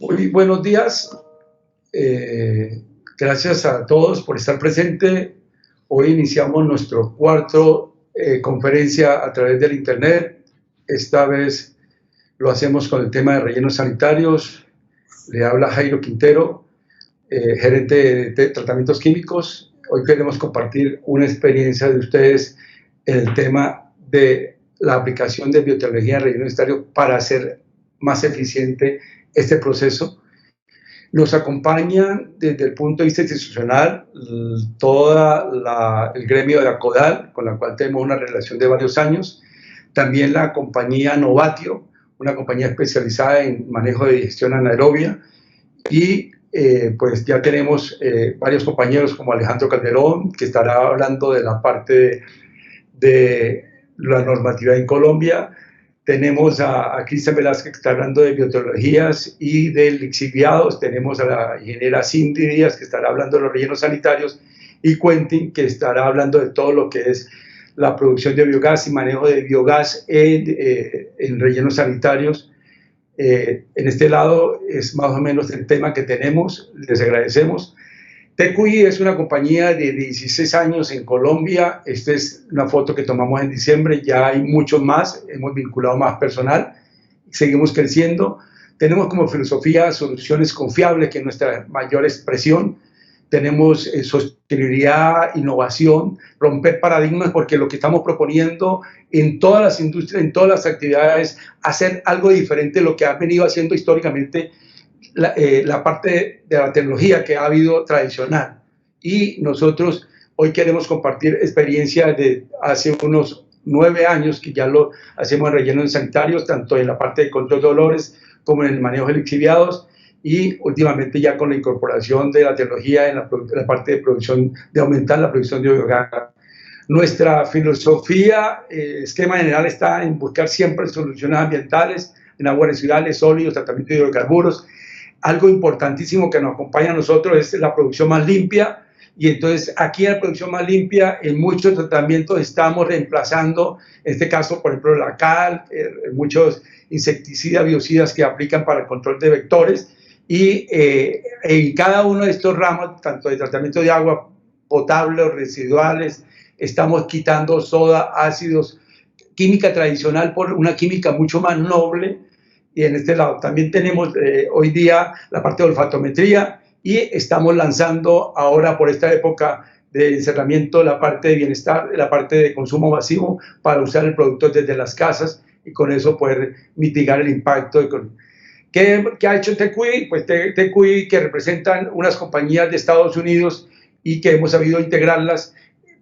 Muy buenos días. Gracias a todos por estar presente. Hoy iniciamos nuestro cuarto conferencia a través del Internet. Esta vez lo hacemos con el tema de rellenos sanitarios. Le habla Jairo Quintero, gerente de tratamientos químicos. Hoy queremos compartir una experiencia de ustedes en el tema de la aplicación de biotecnología en relleno sanitario para hacer más eficiente este proceso. Nos acompañan desde el punto de vista institucional todo el gremio de ACODAL, con la cual tenemos una relación de varios años. También la compañía Novatio, una compañía especializada en manejo de digestión anaerobia. Y pues ya tenemos varios compañeros como Alejandro Calderón, que estará hablando de la parte de la normatividad en Colombia. Tenemos a Cristian Velázquez, que está hablando de biotecnologías y de lixiviados. Tenemos a la ingeniera Cindy Díaz, que estará hablando de los rellenos sanitarios. Y Quentin, que estará hablando de todo lo que es la producción de biogás y manejo de biogás en rellenos sanitarios. En este lado es más o menos el tema que tenemos. Les agradecemos. TQI es una compañía de 16 años en Colombia. Esta es una foto que tomamos en diciembre. Ya hay muchos más. Hemos vinculado más personal. Seguimos creciendo. Tenemos como filosofía soluciones confiables, que es nuestra mayor expresión. Tenemos sostenibilidad, innovación, romper paradigmas, porque lo que estamos proponiendo en todas las industrias, en todas las actividades, hacer algo diferente de lo que ha venido haciendo históricamente la parte de la tecnología que ha habido tradicional. Y nosotros hoy queremos compartir experiencias de hace unos 9 años que ya lo hacemos en rellenos sanitarios, tanto en la parte de control de olores como en el manejo de lixiviados, y últimamente ya con la incorporación de la tecnología en la parte de producción, de aumentar la producción de biogás. Nuestra filosofía, esquema general, está en buscar siempre soluciones ambientales en aguas residuales, sólidos, tratamiento de hidrocarburos. Algo importantísimo que nos acompaña a nosotros es la producción más limpia, y entonces aquí en la producción más limpia, en muchos tratamientos estamos reemplazando, en este caso, por ejemplo, la cal, muchos insecticidas, biocidas que aplican para el control de vectores, y en cada uno de estos ramos, tanto de tratamiento de agua potable o residuales, estamos quitando soda, ácidos, química tradicional por una química mucho más noble. Y en este lado también tenemos hoy día la parte de olfatometría, y estamos lanzando ahora por esta época de encerramiento la parte de bienestar, la parte de consumo masivo, para usar el producto desde las casas y con eso poder mitigar el impacto. ¿Qué ha hecho TQI? Pues TQI, que representan unas compañías de Estados Unidos y que hemos sabido integrarlas.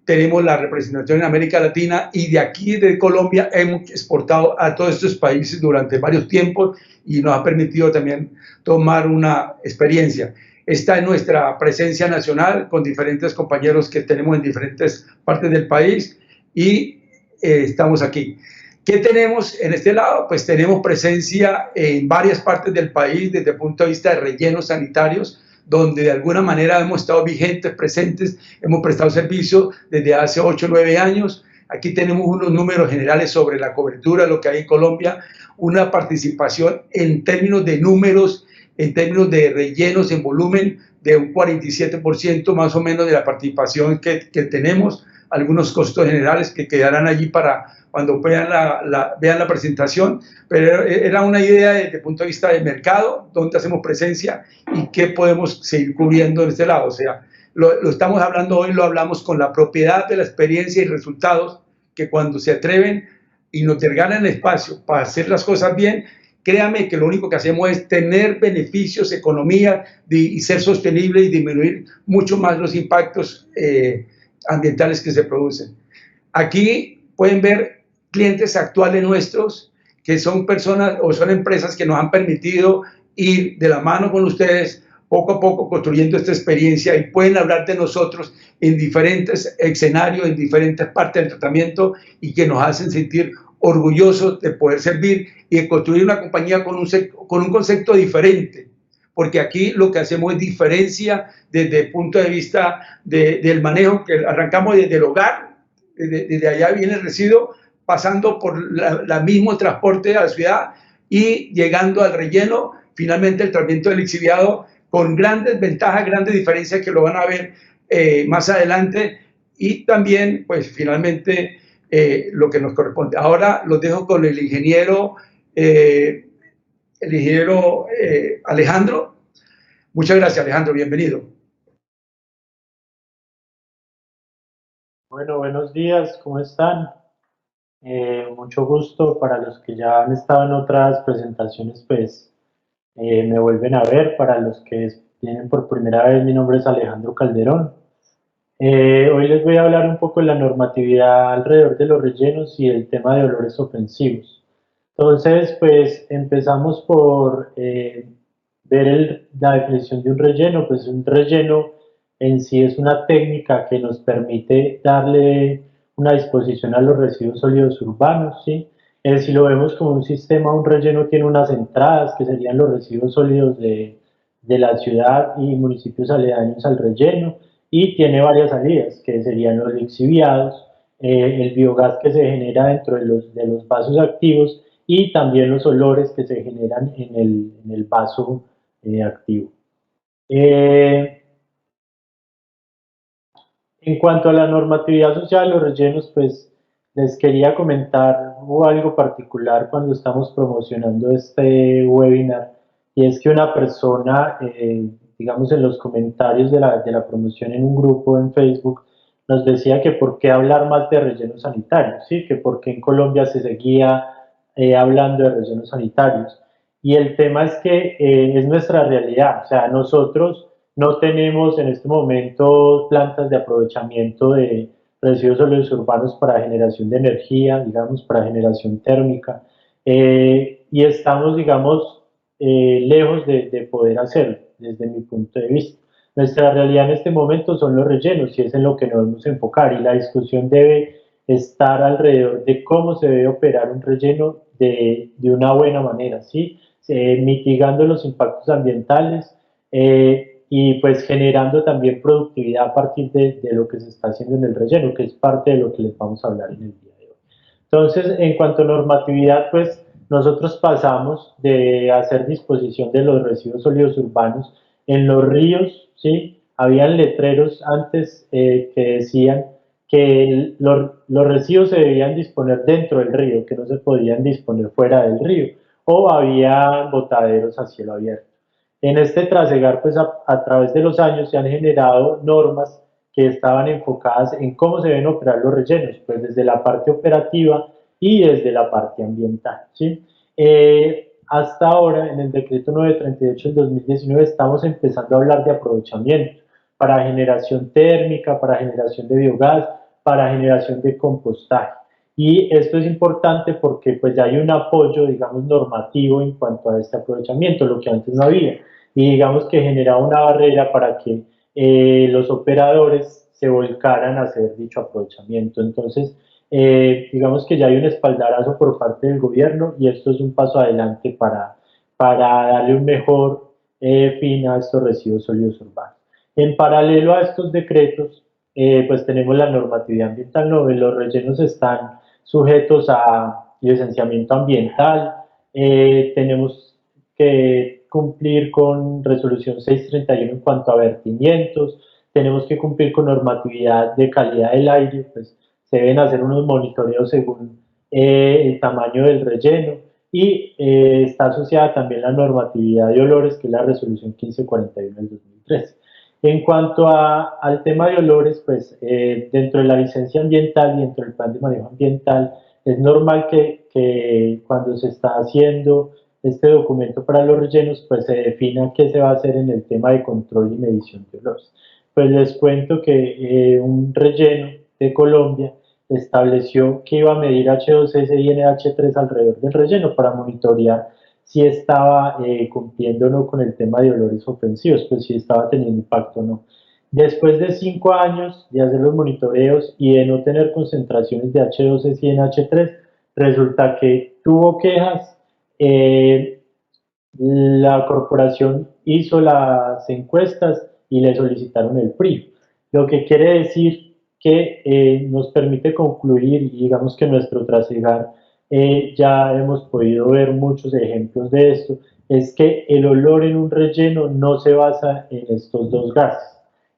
Tenemos la representación en América Latina, y de aquí de Colombia hemos exportado a todos estos países durante varios tiempos, y nos ha permitido también tomar una experiencia. Esta es nuestra presencia nacional con diferentes compañeros que tenemos en diferentes partes del país, y estamos aquí. ¿Qué tenemos en este lado? Pues tenemos presencia en varias partes del país desde el punto de vista de rellenos sanitarios, donde de alguna manera hemos estado vigentes, presentes, hemos prestado servicio desde hace 8 o 9 años. Aquí tenemos unos números generales sobre la cobertura, lo que hay en Colombia, una participación en términos de números, en términos de rellenos en volumen, de un 47% más o menos de la participación que tenemos. Algunos costos generales que quedarán allí para cuando vean la presentación, pero era una idea desde el punto de vista del mercado, dónde hacemos presencia y qué podemos seguir cubriendo en este lado. O sea, lo estamos hablando hoy, lo hablamos con la propiedad de la experiencia y resultados, que cuando se atreven y nos ganan espacio para hacer las cosas bien, créame que lo único que hacemos es tener beneficios, economía, y ser sostenible y disminuir mucho más los impactos ambientales que se producen. Aquí pueden ver clientes actuales nuestros, que son personas o son empresas que nos han permitido ir de la mano con ustedes poco a poco construyendo esta experiencia, y pueden hablar de nosotros en diferentes escenarios, en diferentes partes del tratamiento, y que nos hacen sentir orgullosos de poder servir y de construir una compañía con un concepto diferente, porque aquí lo que hacemos es diferencia desde el punto de vista del manejo, que arrancamos desde el hogar, desde allá viene el residuo, pasando por la mismo transporte a la ciudad y llegando al relleno, finalmente el tratamiento del lixiviado con grandes ventajas, grandes diferencias que lo van a ver más adelante, y también, pues finalmente, lo que nos corresponde. Ahora los dejo con el ingeniero Alejandro. Muchas gracias, Alejandro, bienvenido. Bueno, buenos días, ¿cómo están? Mucho gusto para los que ya han estado en otras presentaciones, pues me vuelven a ver. Para los que vienen por primera vez, mi nombre es Alejandro Calderón. Hoy les voy a hablar un poco de la normatividad alrededor de los rellenos y el tema de olores ofensivos. Entonces, pues empezamos por ver la definición de un relleno. Pues un relleno en sí es una técnica que nos permite darle una disposición a los residuos sólidos urbanos, ¿sí? Si lo vemos como un sistema, un relleno tiene unas entradas que serían los residuos sólidos de la ciudad y municipios aledaños al relleno, y tiene varias salidas que serían los lixiviados, el biogás que se genera dentro de los vasos activos, y también los olores que se generan en el vaso activo. En cuanto a la normatividad social de los rellenos, pues les quería comentar algo particular cuando estamos promocionando este webinar, y es que una persona, digamos en los comentarios de la promoción en un grupo en Facebook, nos decía que por qué hablar más de rellenos sanitarios, ¿sí? Que por qué en Colombia se seguía hablando de rellenos sanitarios. Y el tema es que es nuestra realidad, o sea, nosotros no tenemos en este momento plantas de aprovechamiento de residuos sólidos urbanos para generación de energía, digamos, para generación térmica, y estamos, digamos, lejos de poder hacerlo, desde mi punto de vista. Nuestra realidad en este momento son los rellenos, y es en lo que nos debemos enfocar, y la discusión debe estar alrededor de cómo se debe operar un relleno de una buena manera, ¿sí? Mitigando los impactos ambientales, y pues generando también productividad a partir de lo que se está haciendo en el relleno, que es parte de lo que les vamos a hablar en el día de hoy. Entonces, en cuanto a normatividad, pues nosotros pasamos de hacer disposición de los residuos sólidos urbanos en los ríos, ¿sí? Habían letreros antes que decían que los residuos se debían disponer dentro del río, que no se podían disponer fuera del río, o había botaderos a cielo abierto. En este trasegar, pues a través de los años se han generado normas que estaban enfocadas en cómo se deben operar los rellenos, pues desde la parte operativa y desde la parte ambiental, ¿sí? Hasta ahora, en el decreto 938 del 2019, estamos empezando a hablar de aprovechamiento para generación térmica, para generación de biogás, para generación de compostaje. Y esto es importante porque pues ya hay un apoyo, digamos, normativo en cuanto a este aprovechamiento, lo que antes no había. Y digamos que generaba una barrera para que los operadores se volcaran a hacer dicho aprovechamiento. Entonces, digamos que ya hay un espaldarazo por parte del gobierno, y esto es un paso adelante para darle un mejor fin a estos residuos sólidos urbanos. En paralelo a estos decretos, pues tenemos la normatividad ambiental. No, los rellenos están sujetos a licenciamiento ambiental, tenemos que cumplir con resolución 631 en cuanto a vertimientos, tenemos que cumplir con normatividad de calidad del aire, pues se deben hacer unos monitoreos según el tamaño del relleno, y está asociada también la normatividad de olores, que es la resolución 1541 del 2013. En cuanto al tema de olores, pues dentro de la licencia ambiental y dentro del plan de manejo ambiental, es normal que cuando se está haciendo este documento para los rellenos, pues se defina qué se va a hacer en el tema de control y medición de olores. Pues les cuento que un relleno de Colombia estableció que iba a medir H2S y NH3 alrededor del relleno para monitorear si estaba cumpliendo o no con el tema de olores ofensivos, pues si estaba teniendo impacto o no. Después de 5 años de hacer los monitoreos y de no tener concentraciones de H2S y NH3, resulta que tuvo quejas. La corporación hizo las encuestas y le solicitaron el PRI, lo que quiere decir que nos permite concluir, y digamos que nuestro trasegar ya hemos podido ver muchos ejemplos de esto, es que el olor en un relleno no se basa en estos dos gases.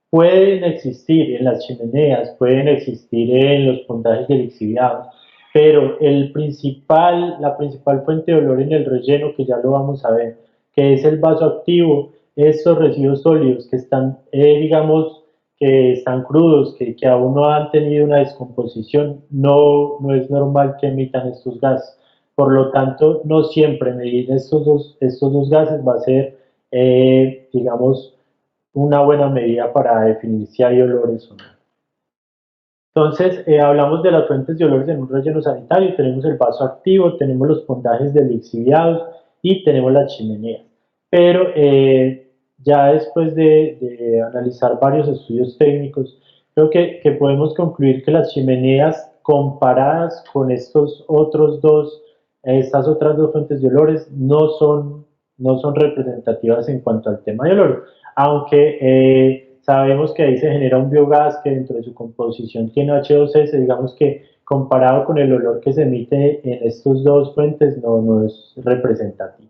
Pueden existir en las chimeneas, pueden existir en los puntajes de lixiviados, pero la principal fuente de olor en el relleno, que ya lo vamos a ver, que es el vaso activo, estos residuos sólidos que están, digamos, que están crudos, que aún no han tenido una descomposición, no es normal que emitan estos gases. Por lo tanto, no siempre medir estos dos gases va a ser, digamos, una buena medida para definir si hay olores o no. Entonces, hablamos de las fuentes de olores en un relleno sanitario, tenemos el vaso activo, tenemos los pondajes de lixiviados y tenemos las chimeneas. Pero ya después de analizar varios estudios técnicos, creo que podemos concluir que las chimeneas comparadas con estas otras dos fuentes de olores no son representativas en cuanto al tema de olor, aunque sabemos que ahí se genera un biogás que dentro de su composición tiene H2S, digamos que comparado con el olor que se emite en estas dos fuentes no es representativo.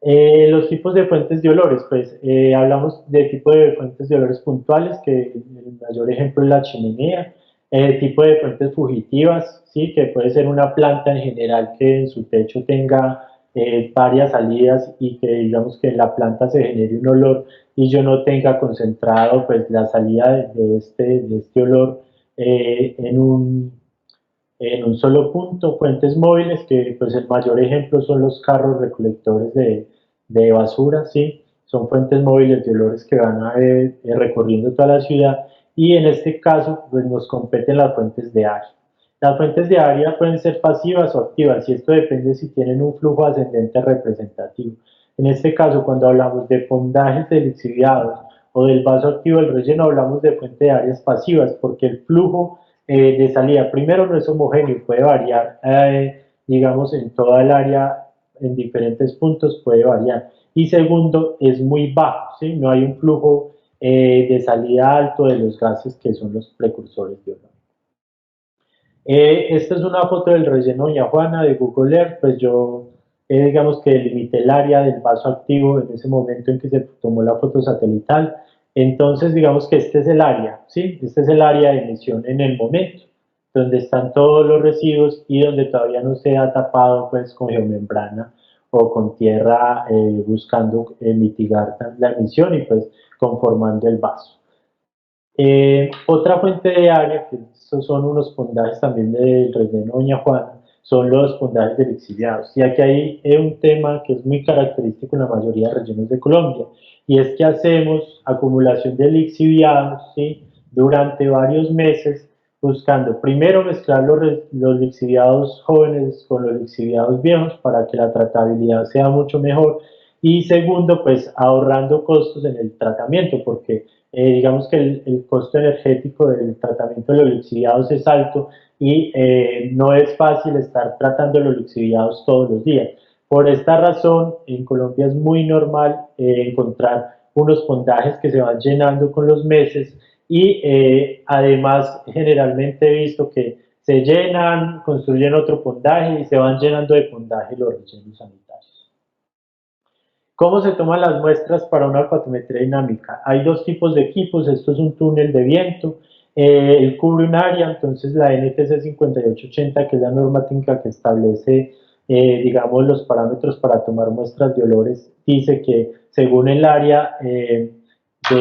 Los tipos de fuentes de olores, pues hablamos de tipo de fuentes de olores puntuales, que el mayor ejemplo es la chimenea, tipo de fuentes fugitivas, ¿sí? Que puede ser una planta en general que en su techo tenga varias salidas y que digamos que en la planta se genere un olor y yo no tenga concentrado pues la salida de este olor en un solo punto. Fuentes móviles, que pues el mayor ejemplo son los carros recolectores de basura, ¿sí? Son fuentes móviles de olores que van recorriendo toda la ciudad y en este caso pues nos competen las fuentes de área. Las fuentes de área pueden ser pasivas o activas y esto depende si tienen un flujo ascendente representativo. En este caso, cuando hablamos de pondajes de lixiviados o del vaso activo del relleno, hablamos de fuente de áreas pasivas porque el flujo de salida, primero no es homogéneo, puede variar, digamos, en toda el área, en diferentes puntos puede variar. Y segundo, es muy bajo, ¿sí? No hay un flujo de salida alto de los gases que son los precursores de olor. Esta es una foto del relleno Doña Juana de Google Earth, pues yo digamos que delimité el área del vaso activo en ese momento en que se tomó la foto satelital, entonces digamos que este es el área, ¿sí? Este es el área de emisión en el momento, donde están todos los residuos y donde todavía no se ha tapado pues con geomembrana o con tierra buscando mitigar la emisión y pues conformando el vaso. Otra fuente de área, que estos son unos pondajes también del relleno Doña Juana, son los pondajes de lixiviados. Y aquí hay un tema que es muy característico en la mayoría de rellenos de Colombia, y es que hacemos acumulación de lixiviados, ¿sí? Durante varios meses, buscando primero mezclar los lixiviados jóvenes con los lixiviados viejos para que la tratabilidad sea mucho mejor, y segundo, pues ahorrando costos en el tratamiento, porque digamos que el costo energético del tratamiento de los lixiviados es alto y no es fácil estar tratando los lixiviados todos los días. Por esta razón, en Colombia es muy normal encontrar unos pondajes que se van llenando con los meses y además generalmente he visto que se llenan, construyen otro pondaje y se van llenando de pondaje los rellenos sanitarios. ¿Cómo se toman las muestras para una olfatometría dinámica? Hay dos tipos de equipos, esto es un túnel de viento, él cubre un área, entonces la NTC 5880, que es la norma técnica que establece, digamos, los parámetros para tomar muestras de olores, dice que según el área de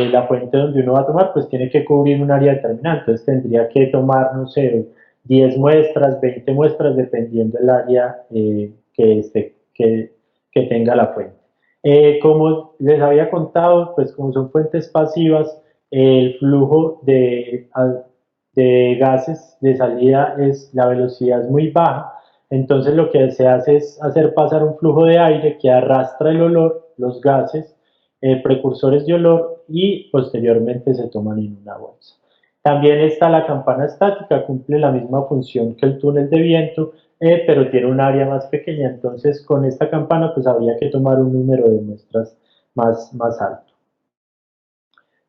la fuente donde uno va a tomar, pues tiene que cubrir un área determinada, entonces tendría que tomar, no sé, 10 muestras, 20 muestras, dependiendo del área que tenga la fuente. Como les había contado, pues como son fuentes pasivas, el flujo de gases de salida la velocidad es muy baja, entonces lo que se hace es hacer pasar un flujo de aire que arrastra el olor, los gases, precursores de olor y posteriormente se toman en una bolsa. También está la campana estática, cumple la misma función que el túnel de viento, pero tiene un área más pequeña, entonces con esta campana pues habría que tomar un número de muestras más alto.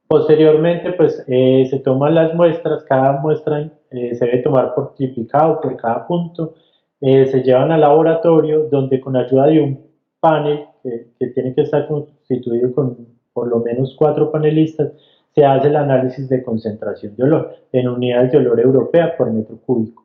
Posteriormente pues se toman las muestras, cada muestra se debe tomar por triplicado por cada punto, se llevan al laboratorio donde con ayuda de un panel que tiene que estar constituido con por lo menos 4 panelistas, se hace el análisis de concentración de olor en unidades de olor europea por metro cúbico.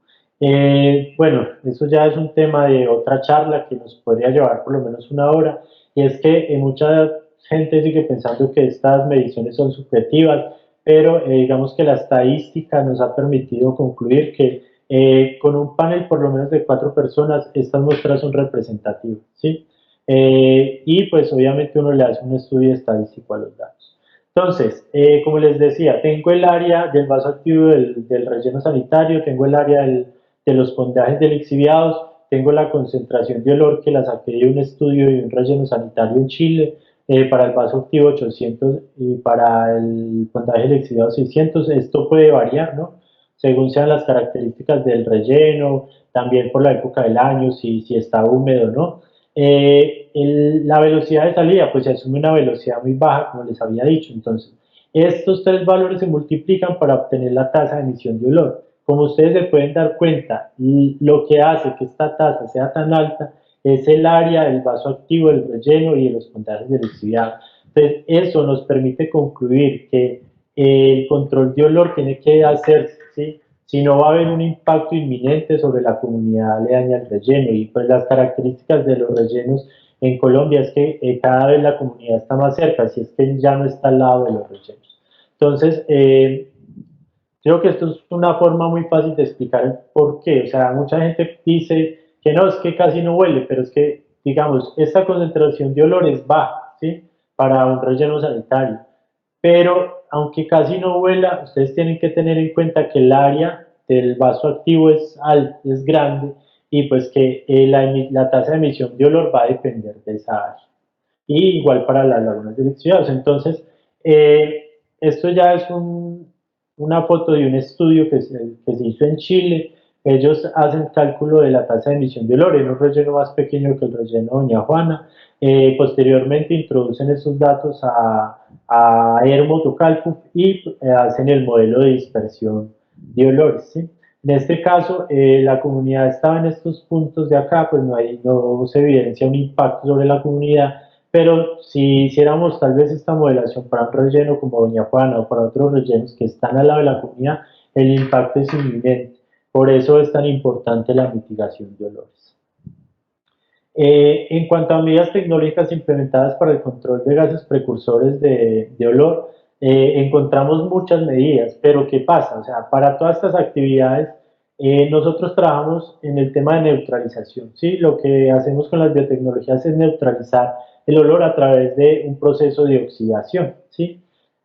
Bueno, eso ya es un tema de otra charla que nos podría llevar por lo menos una hora, y es que mucha gente sigue pensando que estas mediciones son subjetivas, pero digamos que la estadística nos ha permitido concluir que con un panel por lo menos de 4 personas, estas muestras son representativas, ¿sí? Y pues obviamente uno le hace un estudio estadístico a los datos. Entonces, como les decía, tengo el área del vaso activo del relleno sanitario, tengo el área de los pondajes de lixiviados, tengo la concentración de olor que la saqué de un estudio de un relleno sanitario en Chile, para el vaso activo 800 y para el pondaje de lixiviado 600. Esto puede variar, ¿no? Según sean las características del relleno, también por la época del año, si está húmedo o no. La velocidad de salida, pues se asume una velocidad muy baja, como les había dicho. Entonces, estos 3 valores se multiplican para obtener la tasa de emisión de olor. Como ustedes se pueden dar cuenta, lo que hace que esta tasa sea tan alta es el área del vaso activo, del relleno y de los puntajes de lixiviado. Entonces, eso nos permite concluir que el control de olor tiene que hacerse, ¿sí? Si no va a haber un impacto inminente sobre la comunidad aledaña al relleno. Y pues las características de los rellenos en Colombia es que cada vez la comunidad está más cerca, si es que ya no está al lado de los rellenos. Entonces, creo que esto es una forma muy fácil de explicar el por qué. O sea, mucha gente dice que no, es que casi no huele, pero es que, digamos, esta concentración de olor es baja, ¿sí? Para un relleno sanitario. Pero aunque casi no huela, ustedes tienen que tener en cuenta que el área del vaso activo es alto, es grande, y pues que la tasa de emisión de olor va a depender de esa área. Y igual para las lagunas de lixiviados. Entonces, esto ya es una foto de un estudio que se hizo en Chile. Ellos hacen cálculo de la tasa de emisión de olor en un relleno más pequeño que el relleno Doña Juana. Posteriormente introducen esos datos a Hermotocalcuf y hacen el modelo de dispersión de olores, ¿sí? En este caso, la comunidad estaba en estos puntos de acá, pues no se evidencia un impacto sobre la comunidad, pero si hiciéramos tal vez esta modelación para un relleno como Doña Juana o para otros rellenos que están al lado de la comunidad, el impacto es inminente. Por eso es tan importante la mitigación de olores. En cuanto a medidas tecnológicas implementadas para el control de gases precursores de olor, encontramos muchas medidas, pero ¿qué pasa? O sea, para todas estas actividades, nosotros trabajamos en el tema de neutralización, ¿sí? Lo que hacemos con las biotecnologías es neutralizar el olor a través de un proceso de oxidación, ¿sí?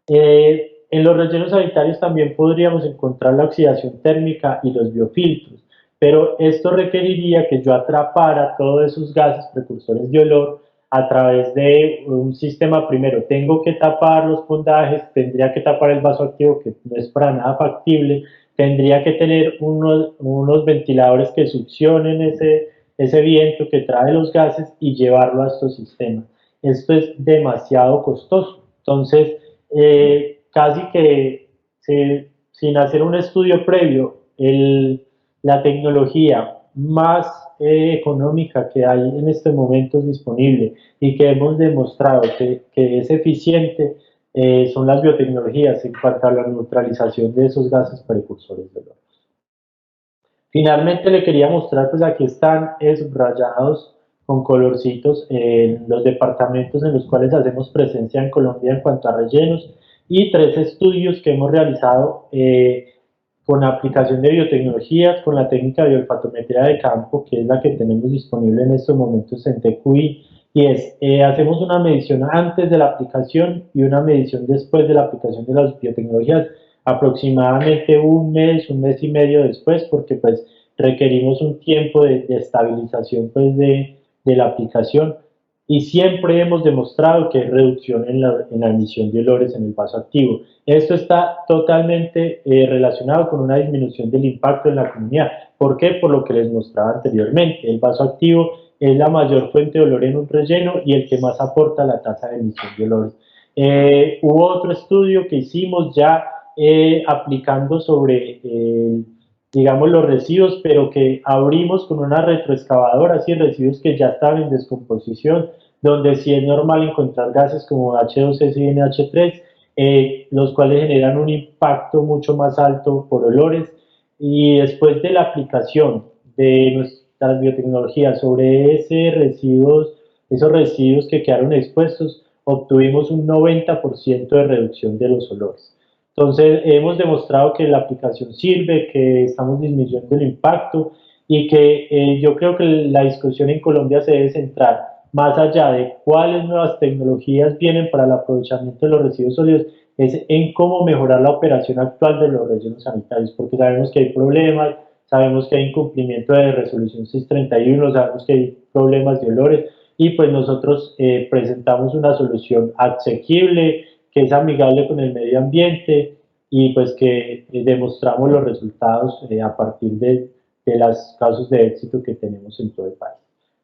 En los rellenos sanitarios también podríamos encontrar la oxidación térmica y los biofiltros, pero esto requeriría que yo atrapara todos esos gases precursores de olor a través de un sistema. Primero tengo que tapar los pondajes, tendría que tapar el vaso activo, que no es para nada factible, tendría que tener unos ventiladores que succionen ese viento que trae los gases y llevarlo a estos sistemas. Esto es demasiado costoso. Entonces, casi que sin hacer un estudio previo, la tecnología más económica que hay en este momento disponible y que hemos demostrado que es eficiente, son las biotecnologías en cuanto a la neutralización de esos gases precursores de olor. Finalmente le quería mostrar, pues aquí están subrayados con colorcitos los departamentos en los cuales hacemos presencia en Colombia en cuanto a rellenos, y 3 estudios que hemos realizado con aplicación de biotecnologías, con la técnica de olfatometría de campo, que es la que tenemos disponible en estos momentos en TQI, y hacemos una medición antes de la aplicación y una medición después de la aplicación de las biotecnologías, aproximadamente un mes y medio después, porque pues requerimos un tiempo de estabilización pues de la aplicación, y siempre hemos demostrado que hay reducción en la emisión de olores en el vaso activo. Esto está totalmente relacionado con una disminución del impacto en la comunidad. ¿Por qué? Por lo que les mostraba anteriormente. El vaso activo es la mayor fuente de olor en un relleno y el que más aporta la tasa de emisión de olores. Hubo otro estudio que hicimos ya aplicando sobre digamos los residuos, pero que abrimos con una retroexcavadora, así residuos que ya estaban en descomposición, donde sí es normal encontrar gases como H2S y NH3, los cuales generan un impacto mucho más alto por olores. Y después de la aplicación de nuestras biotecnologías sobre esos residuos que quedaron expuestos, obtuvimos un 90% de reducción de los olores. Entonces, hemos demostrado que la aplicación sirve, que estamos disminuyendo el impacto y que yo creo que la discusión en Colombia se debe centrar más allá de cuáles nuevas tecnologías vienen para el aprovechamiento de los residuos sólidos, es en cómo mejorar la operación actual de los rellenos sanitarios, porque sabemos que hay problemas, sabemos que hay incumplimiento de resolución 631, sabemos que hay problemas de olores, y pues nosotros presentamos una solución asequible, que es amigable con el medio ambiente y pues que demostramos los resultados a partir de los casos de éxito que tenemos en todo el país.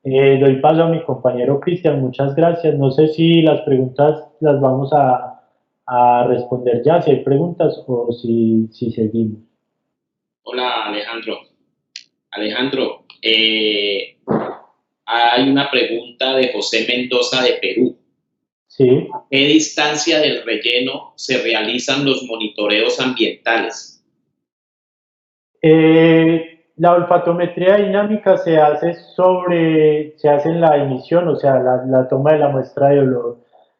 Doy paso a mi compañero Cristian, muchas gracias. No sé si las preguntas las vamos a responder ya, si hay preguntas o si seguimos. Hola Alejandro. Alejandro, hay una pregunta de José Mendoza de Perú. Sí. ¿A qué distancia del relleno se realizan los monitoreos ambientales? La olfatometría dinámica se hace en la emisión, o sea, la toma de la muestra de olor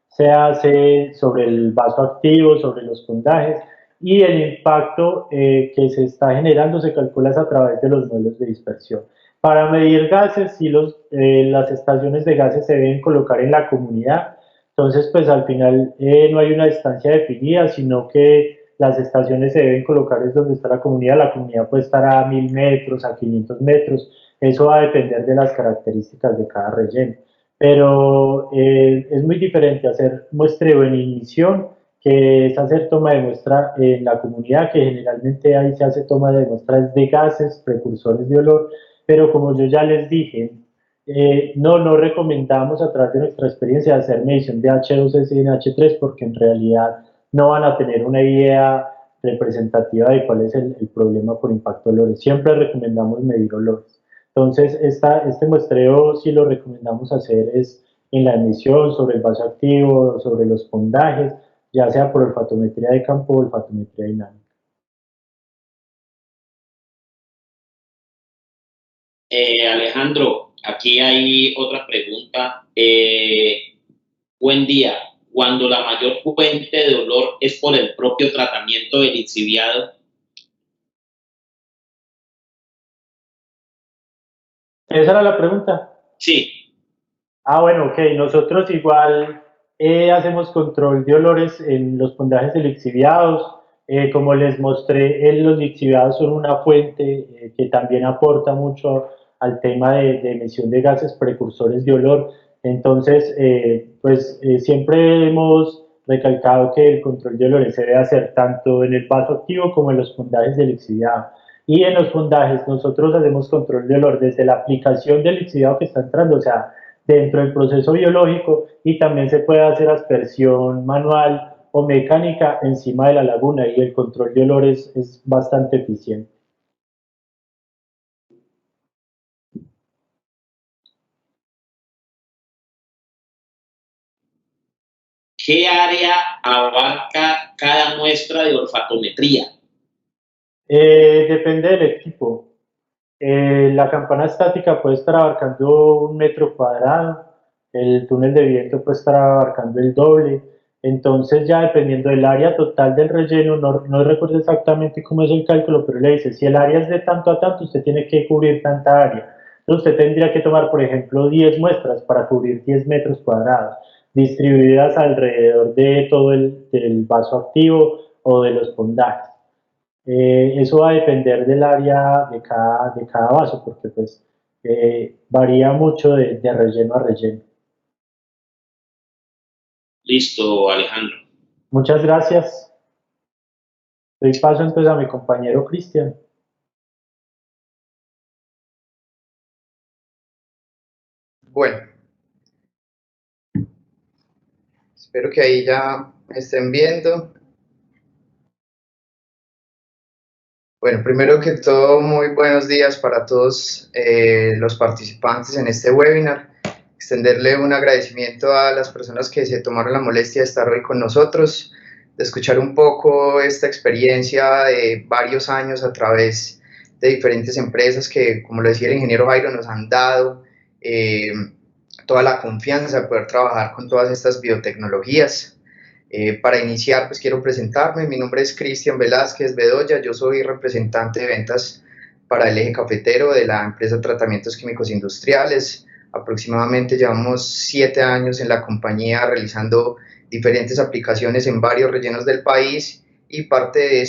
se hace sobre el vaso activo, sobre los puntajes, y el impacto que se está generando se calcula a través de los modelos de dispersión. Para medir gases, sí las estaciones de gases se deben colocar en la comunidad, entonces pues al final no hay una distancia definida, sino que las estaciones se deben colocar es donde está la comunidad puede estar a 1000 metros, a 500 metros, eso va a depender de las características de cada relleno, pero es muy diferente hacer muestreo en emisión que es hacer toma de muestra en la comunidad, que generalmente ahí se hace toma de muestras de gases, precursores de olor, pero como yo ya les dije, no recomendamos a través de nuestra experiencia hacer medición de H2S y NH3 porque en realidad no van a tener una idea representativa de cuál es el problema por impacto de olores. Siempre recomendamos medir olores. Entonces, este muestreo sí lo recomendamos hacer es en la emisión, sobre el vaso activo, sobre los pondajes, ya sea por olfatometría de campo o olfatometría dinámica. Alejandro, aquí hay otra pregunta. Buen día. Cuando la mayor fuente de olor es por el propio tratamiento del lixiviado. ¿Esa era la pregunta? Sí. Bueno, ok. Nosotros igual hacemos control de olores en los pondajes de lixiviados. Como les mostré, los lixiviados son una fuente que también aporta mucho al tema de emisión de gases precursores de olor. Entonces, siempre hemos recalcado que el control de olores se debe hacer tanto en el vaso activo como en los pondajes de lixiviado. Y en los pondajes nosotros hacemos control de olor desde la aplicación del lixiviado que está entrando, o sea, dentro del proceso biológico, y también se puede hacer aspersión manual o mecánica encima de la laguna y el control de olores es bastante eficiente. ¿Qué área abarca cada muestra de olfatometría? Depende del equipo. La campana estática puede estar abarcando 1 metro cuadrado, el túnel de viento puede estar abarcando el doble, entonces ya dependiendo del área total del relleno, no recuerdo exactamente cómo es el cálculo, pero le dice, si el área es de tanto a tanto, usted tiene que cubrir tanta área. Entonces usted tendría que tomar, por ejemplo, 10 muestras para cubrir 10 metros cuadrados, distribuidas alrededor de todo del vaso activo o de los pondajes. Eso va a depender del área de cada vaso, porque pues varía mucho de relleno a relleno. Listo, Alejandro. Muchas gracias. Doy paso entonces a mi compañero Cristian. Bueno, espero que ahí ya estén viendo. Bueno, primero que todo, muy buenos días para todos los participantes en este webinar. extenderle un agradecimiento a las personas que se tomaron la molestia de estar hoy con nosotros, de escuchar un poco esta experiencia de varios años a través de diferentes empresas que, como lo decía el ingeniero Jairo, nos han dado toda la confianza de poder trabajar con todas estas biotecnologías. Para iniciar, pues quiero presentarme. Mi nombre es Cristian Velázquez Bedoya, yo soy representante de ventas para el eje cafetero de la empresa Tratamientos Químicos Industriales. Aproximadamente llevamos 7 años en la compañía realizando diferentes aplicaciones en varios rellenos del país, y parte de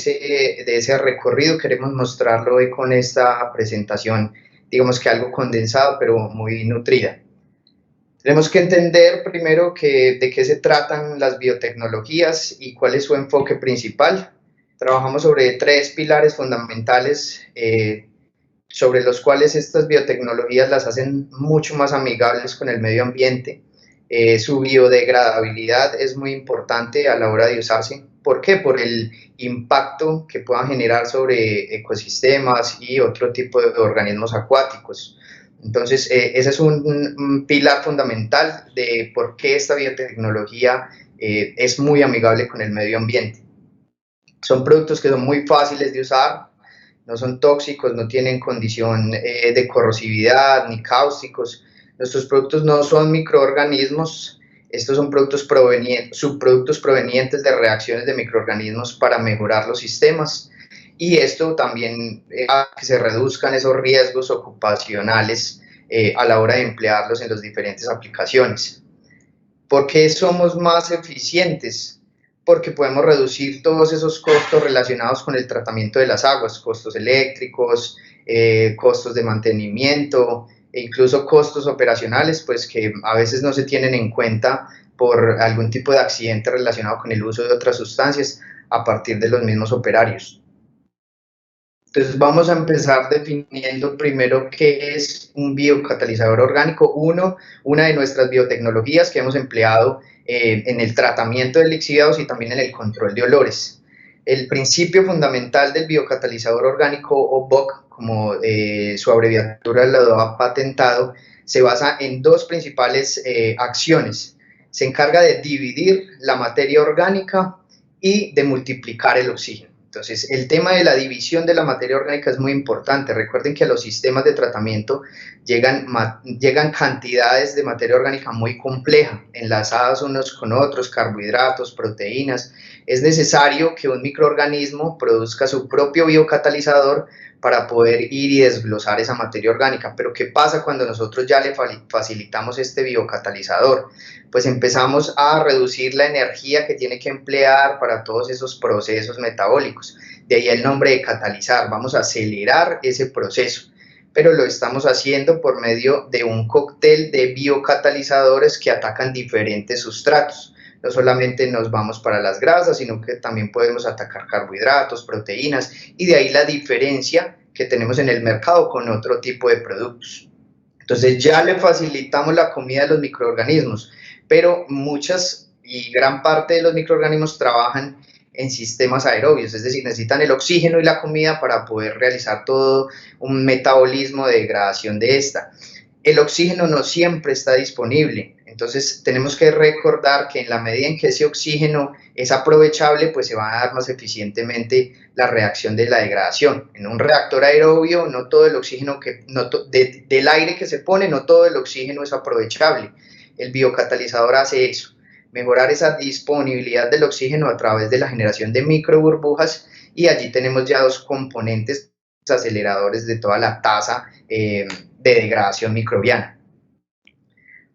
ese recorrido queremos mostrarlo hoy con esta presentación, digamos que algo condensado pero muy nutrida. Tenemos que entender primero de qué se tratan las biotecnologías y cuál es su enfoque principal. Trabajamos sobre 3 pilares fundamentales sobre los cuales estas biotecnologías las hacen mucho más amigables con el medio ambiente. Su biodegradabilidad es muy importante a la hora de usarse. ¿Por qué? Por el impacto que puedan generar sobre ecosistemas y otro tipo de organismos acuáticos. Entonces, ese es un pilar fundamental de por qué esta biotecnología es muy amigable con el medio ambiente. Son productos que son muy fáciles de usar, no son tóxicos, no tienen condición de corrosividad ni cáusticos. Nuestros productos no son microorganismos, estos son subproductos provenientes de reacciones de microorganismos para mejorar los sistemas, y esto también hace que se reduzcan esos riesgos ocupacionales a la hora de emplearlos en las diferentes aplicaciones. ¿Por qué somos más eficientes? Porque podemos reducir todos esos costos relacionados con el tratamiento de las aguas, costos eléctricos, costos de mantenimiento e incluso costos operacionales, pues que a veces no se tienen en cuenta por algún tipo de accidente relacionado con el uso de otras sustancias a partir de los mismos operarios. Entonces vamos a empezar definiendo primero qué es un biocatalizador orgánico. Una de nuestras biotecnologías que hemos empleado en el tratamiento de lixiviados y también en el control de olores. El principio fundamental del biocatalizador orgánico, o BOC, como su abreviatura lo ha patentado, se basa en 2 principales acciones. Se encarga de dividir la materia orgánica y de multiplicar el oxígeno. Entonces, el tema de la división de la materia orgánica es muy importante. Recuerden que a los sistemas de tratamiento llegan cantidades de materia orgánica muy compleja, enlazadas unos con otros, carbohidratos, proteínas. Es necesario que un microorganismo produzca su propio biocatalizador para poder ir y desglosar esa materia orgánica. Pero ¿qué pasa cuando nosotros ya le facilitamos este biocatalizador? Pues empezamos a reducir la energía que tiene que emplear para todos esos procesos metabólicos. De ahí el nombre de catalizar. Vamos a acelerar ese proceso, pero lo estamos haciendo por medio de un cóctel de biocatalizadores que atacan diferentes sustratos. No solamente nos vamos para las grasas, sino que también podemos atacar carbohidratos, proteínas, y de ahí la diferencia que tenemos en el mercado con otro tipo de productos. Entonces ya le facilitamos la comida a los microorganismos, pero muchas y gran parte de los microorganismos trabajan en sistemas aerobios, es decir, necesitan el oxígeno y la comida para poder realizar todo un metabolismo de degradación de esta. El oxígeno no siempre está disponible, entonces tenemos que recordar que en la medida en que ese oxígeno es aprovechable, pues se va a dar más eficientemente la reacción de la degradación. En un reactor aerobio, no todo el oxígeno del aire que se pone, no todo el oxígeno es aprovechable. El biocatalizador hace eso, mejorar esa disponibilidad del oxígeno a través de la generación de microburbujas, y allí tenemos ya 2 componentes aceleradores de toda la tasa de degradación microbiana.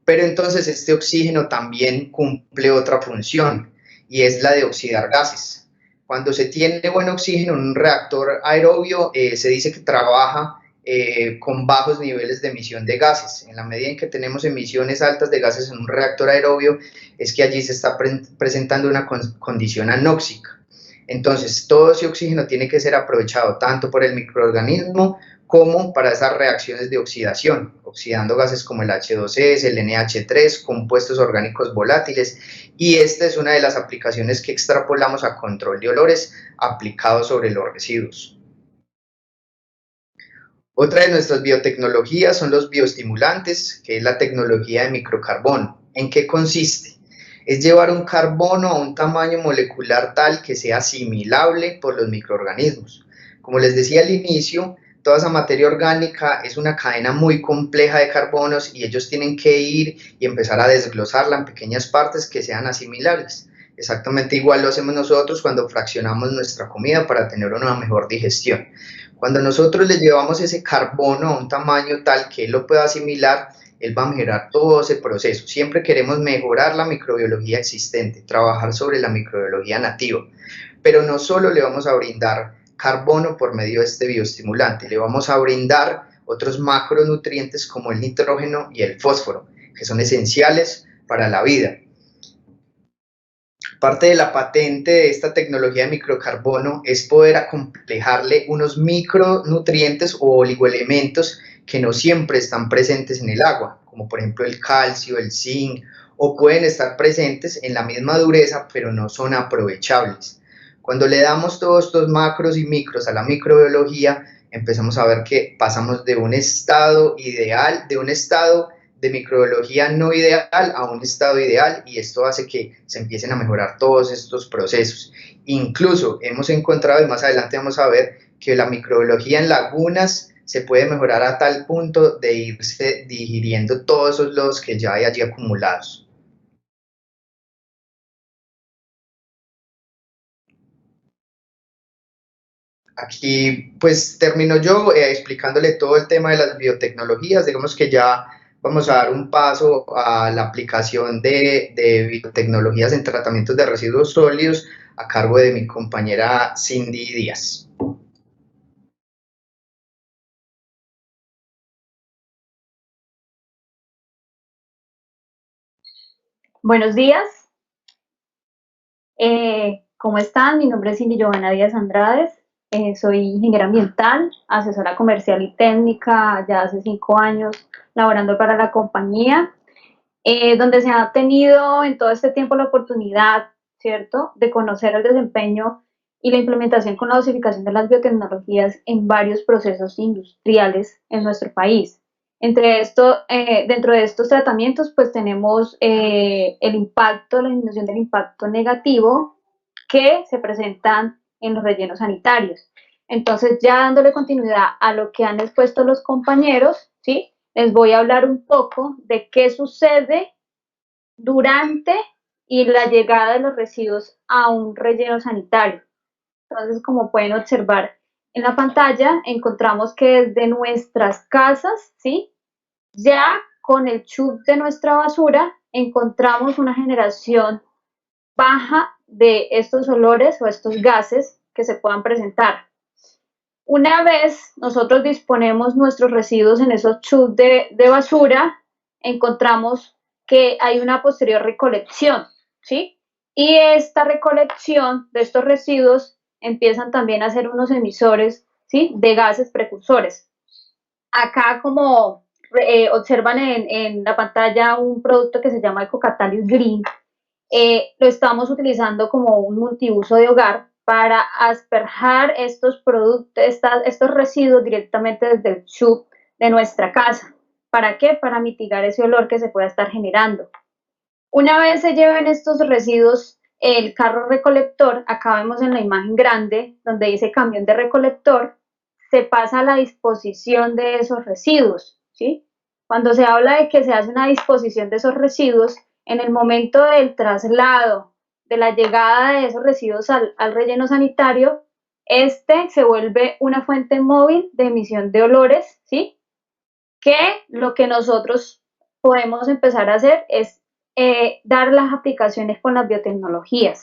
Pero entonces este oxígeno también cumple otra función, y es la de oxidar gases. Cuando se tiene buen oxígeno en un reactor aerobio, se dice que trabaja con bajos niveles de emisión de gases. En la medida en que tenemos emisiones altas de gases en un reactor aerobio, es que allí se está presentando una condición anóxica. Entonces, todo ese oxígeno tiene que ser aprovechado tanto por el microorganismo como para esas reacciones de oxidación, oxidando gases como el H2S, el NH3, compuestos orgánicos volátiles, y esta es una de las aplicaciones que extrapolamos a control de olores aplicado sobre los residuos. Otra de nuestras biotecnologías son los bioestimulantes, que es la tecnología de microcarbono. ¿En qué consiste? Es llevar un carbono a un tamaño molecular tal que sea asimilable por los microorganismos. Como les decía al inicio, toda esa materia orgánica es una cadena muy compleja de carbonos y ellos tienen que ir y empezar a desglosarla en pequeñas partes que sean asimilables. Exactamente igual lo hacemos nosotros cuando fraccionamos nuestra comida para tener una mejor digestión. Cuando nosotros le llevamos ese carbono a un tamaño tal que él lo pueda asimilar, él va a mejorar todo ese proceso. Siempre queremos mejorar la microbiología existente, trabajar sobre la microbiología nativa, pero no solo le vamos a brindar carbono por medio de este bioestimulante, le vamos a brindar otros macronutrientes como el nitrógeno y el fósforo, que son esenciales para la vida. Parte de la patente de esta tecnología de microcarbono es poder acomplejarle unos micronutrientes o oligoelementos que no siempre están presentes en el agua, como por ejemplo el calcio, el zinc, o pueden estar presentes en la misma dureza, pero no son aprovechables. Cuando le damos todos estos macros y micros a la microbiología, empezamos a ver que pasamos de un estado ideal, de un estado de microbiología no ideal a un estado ideal, y esto hace que se empiecen a mejorar todos estos procesos. Incluso hemos encontrado, y más adelante vamos a ver, que la microbiología en lagunas se puede mejorar a tal punto de irse digiriendo todos esos lodos que ya hay allí acumulados. Aquí pues termino yo explicándole todo el tema de las biotecnologías. Digamos que ya vamos a dar un paso a la aplicación de biotecnologías en tratamientos de residuos sólidos a cargo de mi compañera Cindy Díaz. Buenos días, ¿cómo están? Mi nombre es Cindy Giovanna Díaz Andrades, soy ingeniera ambiental, asesora comercial y técnica ya hace 5 años laborando para la compañía, donde se ha tenido en todo este tiempo la oportunidad, ¿cierto?, de conocer el desempeño y la implementación con la dosificación de las biotecnologías en varios procesos industriales en nuestro país. Dentro de estos tratamientos, pues tenemos el impacto, la disminución del impacto negativo que se presentan en los rellenos sanitarios. Entonces, ya dándole continuidad a lo que han expuesto los compañeros, ¿sí?, les voy a hablar un poco de qué sucede durante y la llegada de los residuos a un relleno sanitario. Entonces, como pueden observar en la pantalla, encontramos que desde nuestras casas, ¿sí?, ya con el chute de nuestra basura encontramos una generación baja de estos olores o estos gases que se puedan presentar. Una vez nosotros disponemos nuestros residuos en esos chutes de basura, encontramos que hay una posterior recolección, ¿sí? Y esta recolección de estos residuos empiezan también a ser unos emisores, ¿sí?, de gases precursores. Acá, como observan en la pantalla, un producto que se llama Ecocatalyst Green, lo estamos utilizando como un multiuso de hogar para asperjar estos productos, estos residuos directamente desde el chute de nuestra casa. ¿Para qué? Para mitigar ese olor que se pueda estar generando. Una vez se lleven estos residuos, el carro recolector, acá vemos en la imagen grande donde dice camión de recolector, se pasa a la disposición de esos residuos, ¿sí? Cuando se habla de que se hace una disposición de esos residuos, en el momento del traslado, de la llegada de esos residuos al relleno sanitario, este se vuelve una fuente móvil de emisión de olores, ¿sí?, que lo que nosotros podemos empezar a hacer es dar las aplicaciones con las biotecnologías.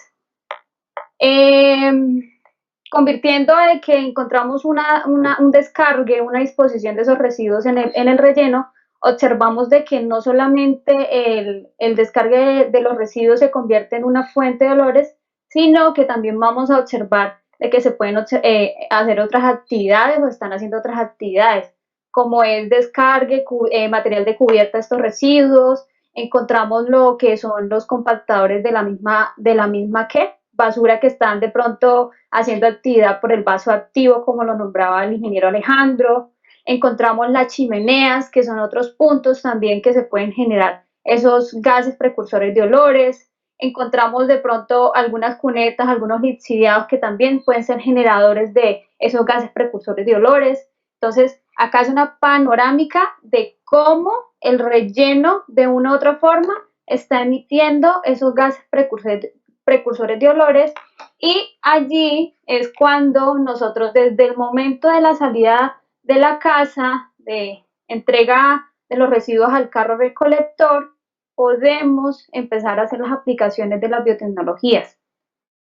Convirtiendo de que encontramos un descargue, una disposición de esos residuos en el relleno, observamos de que no solamente el descargue de los residuos se convierte en una fuente de olores, sino que también vamos a observar de que se pueden hacer otras actividades o están haciendo otras actividades, como es descargue, material de cubierta de estos residuos. Encontramos lo que son los compactadores de la misma basura que están de pronto haciendo actividad por el vaso activo, como lo nombraba el ingeniero Alejandro. Encontramos las chimeneas, que son otros puntos también que se pueden generar esos gases precursores de olores. Encontramos de pronto algunas cunetas, algunos lixiviados que también pueden ser generadores de esos gases precursores de olores. Entonces, acá es una panorámica de cómo el relleno de una u otra forma está emitiendo esos gases precursores de olores, y allí es cuando nosotros desde el momento de la salida de la casa, de entrega de los residuos al carro recolector, podemos empezar a hacer las aplicaciones de las biotecnologías.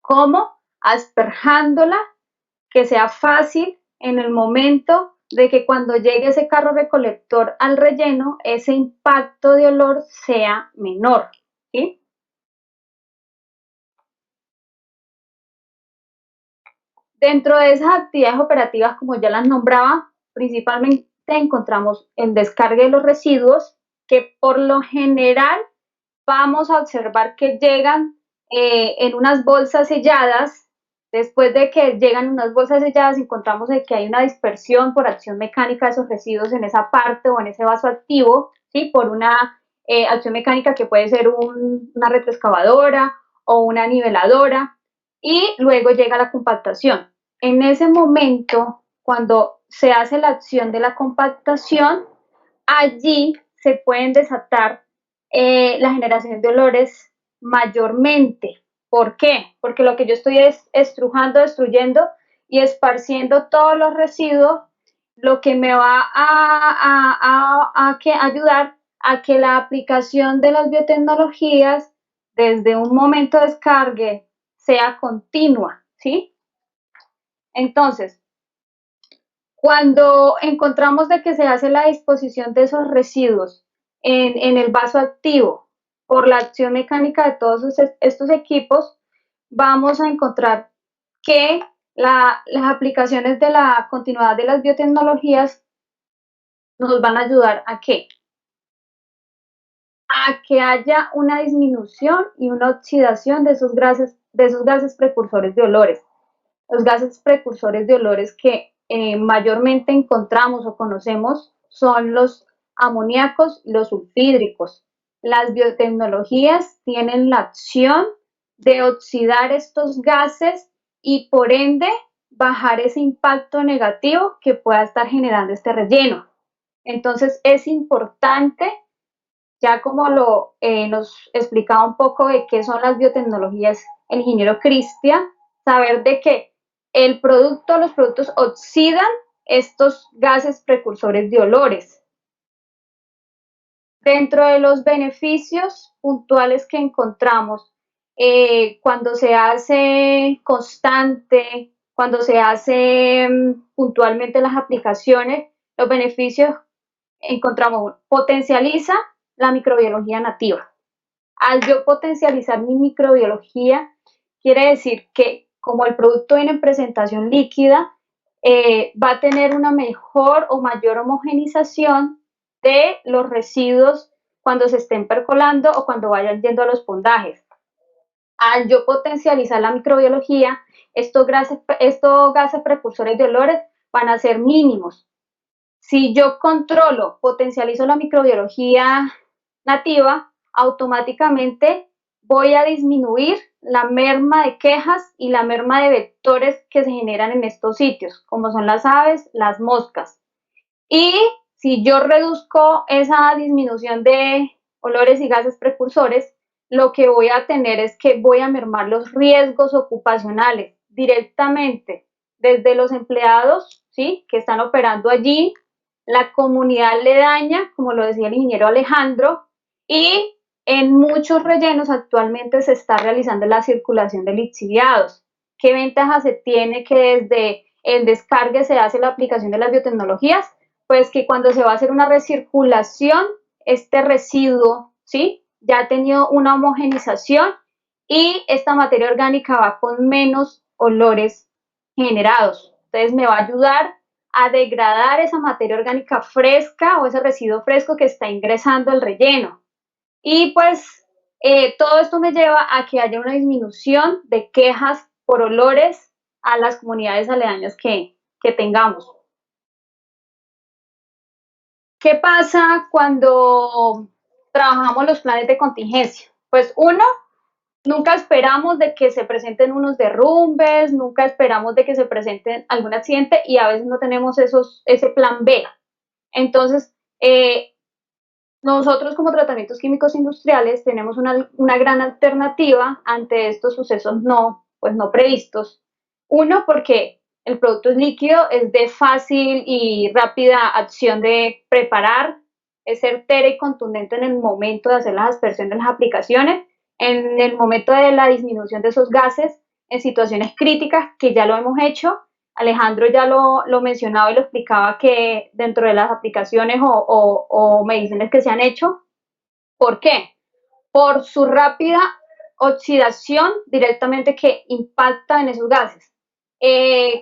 ¿Cómo? Asperjándola, que sea fácil en el momento de que cuando llegue ese carro recolector al relleno, ese impacto de olor sea menor, ¿sí? Dentro de esas actividades operativas, como ya las nombraba, principalmente encontramos el descargue de los residuos, que por lo general vamos a observar que llegan en unas bolsas selladas. Después de que llegan en unas bolsas selladas, encontramos que hay una dispersión por acción mecánica de esos residuos en esa parte o en ese vaso activo, ¿sí? Por una acción mecánica que puede ser una retroexcavadora o una niveladora, y luego llega la compactación. En ese momento, cuando se hace la acción de la compactación, allí se pueden desatar la generación de olores mayormente. ¿Por qué? Porque lo que yo estoy es estrujando, destruyendo y esparciendo todos los residuos, lo que me va a ayudar a que la aplicación de las biotecnologías desde un momento de descargue sea continua, ¿sí? Entonces, cuando encontramos de que se hace la disposición de esos residuos en el vaso activo por la acción mecánica de todos estos equipos, vamos a encontrar que las aplicaciones de la continuidad de las biotecnologías nos van a ayudar a qué? A que haya una disminución y una oxidación de esos gases precursores de olores. Los gases precursores de olores que mayormente encontramos o conocemos son los amoníacos y los sulfídricos. Las biotecnologías tienen la acción de oxidar estos gases y por ende bajar ese impacto negativo que pueda estar generando este relleno. Entonces es importante, ya como nos explicaba un poco de qué son las biotecnologías el ingeniero Cristian, saber de que los productos oxidan estos gases precursores de olores. Dentro de los beneficios puntuales que encontramos, cuando se hace constante, cuando se hace puntualmente las aplicaciones, los beneficios encontramos, potencializa la microbiología nativa. Al yo potencializar mi microbiología, quiere decir que como el producto viene en presentación líquida, va a tener una mejor o mayor homogenización de los residuos cuando se estén percolando o cuando vayan yendo a los pondajes. Al yo potencializar la microbiología, estos gases precursores de olores van a ser mínimos. Si yo controlo, potencializo la microbiología nativa, automáticamente voy a disminuir la merma de quejas y la merma de vectores que se generan en estos sitios, como son las aves, las moscas. Y si yo reduzco esa disminución de olores y gases precursores, lo que voy a tener es que voy a mermar los riesgos ocupacionales directamente desde los empleados, ¿sí?, que están operando allí, la comunidad aledaña, como lo decía el ingeniero Alejandro, y en muchos rellenos actualmente se está realizando la circulación de lixiviados. ¿Qué ventaja se tiene que desde el descargue se hace la aplicación de las biotecnologías? Pues que cuando se va a hacer una recirculación, este residuo, ¿sí?, ya ha tenido una homogenización y esta materia orgánica va con menos olores generados. Entonces me va a ayudar a degradar esa materia orgánica fresca o ese residuo fresco que está ingresando al relleno. Y pues todo esto me lleva a que haya una disminución de quejas por olores a las comunidades aledañas que tengamos. ¿Qué pasa cuando trabajamos los planes de contingencia? Pues uno, nunca esperamos de que se presenten unos derrumbes, nunca esperamos de que se presente algún accidente y a veces no tenemos ese plan B. Entonces, nosotros como tratamientos químicos industriales tenemos una gran alternativa ante estos sucesos pues no previstos. Uno, porque el producto es líquido, es de fácil y rápida acción de preparar, es certera y contundente en el momento de hacer las aspersiones de las aplicaciones, en el momento de la disminución de esos gases en situaciones críticas, que ya lo hemos hecho. Alejandro ya lo mencionaba y lo explicaba, que dentro de las aplicaciones o mediciones que se han hecho, ¿por qué? Por su rápida oxidación directamente que impacta en esos gases.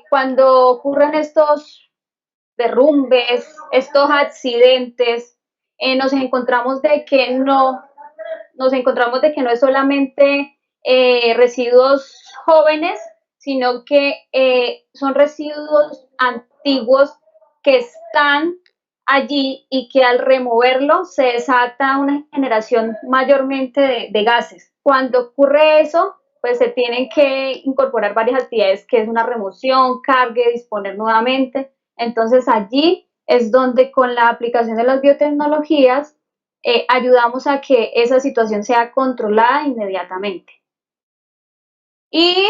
Cuando ocurren estos derrumbes, estos accidentes, nos encontramos de que no es solamente residuos jóvenes, sino que son residuos antiguos que están allí y que al removerlo se desata una generación mayormente de gases. Cuando ocurre eso, pues se tienen que incorporar varias actividades, que es una remoción, cargue, disponer nuevamente. Entonces allí es donde con la aplicación de las biotecnologías ayudamos a que esa situación sea controlada inmediatamente. Y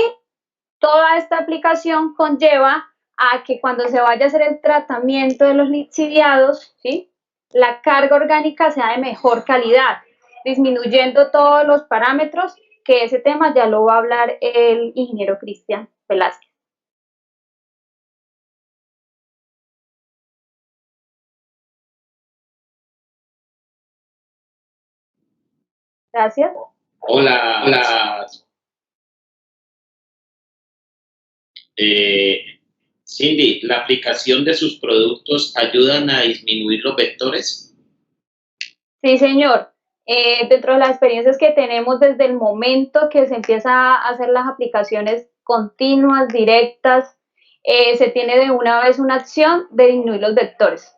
toda esta aplicación conlleva a que cuando se vaya a hacer el tratamiento de los lixiviados, ¿sí?, la carga orgánica sea de mejor calidad, disminuyendo todos los parámetros, que ese tema ya lo va a hablar el ingeniero Cristian Velázquez. Gracias. Hola. Cindy, ¿la aplicación de sus productos ayudan a disminuir los vectores? Sí, señor. Dentro de las experiencias que tenemos desde el momento que se empieza a hacer las aplicaciones continuas, directas, se tiene de una vez una acción de disminuir los vectores.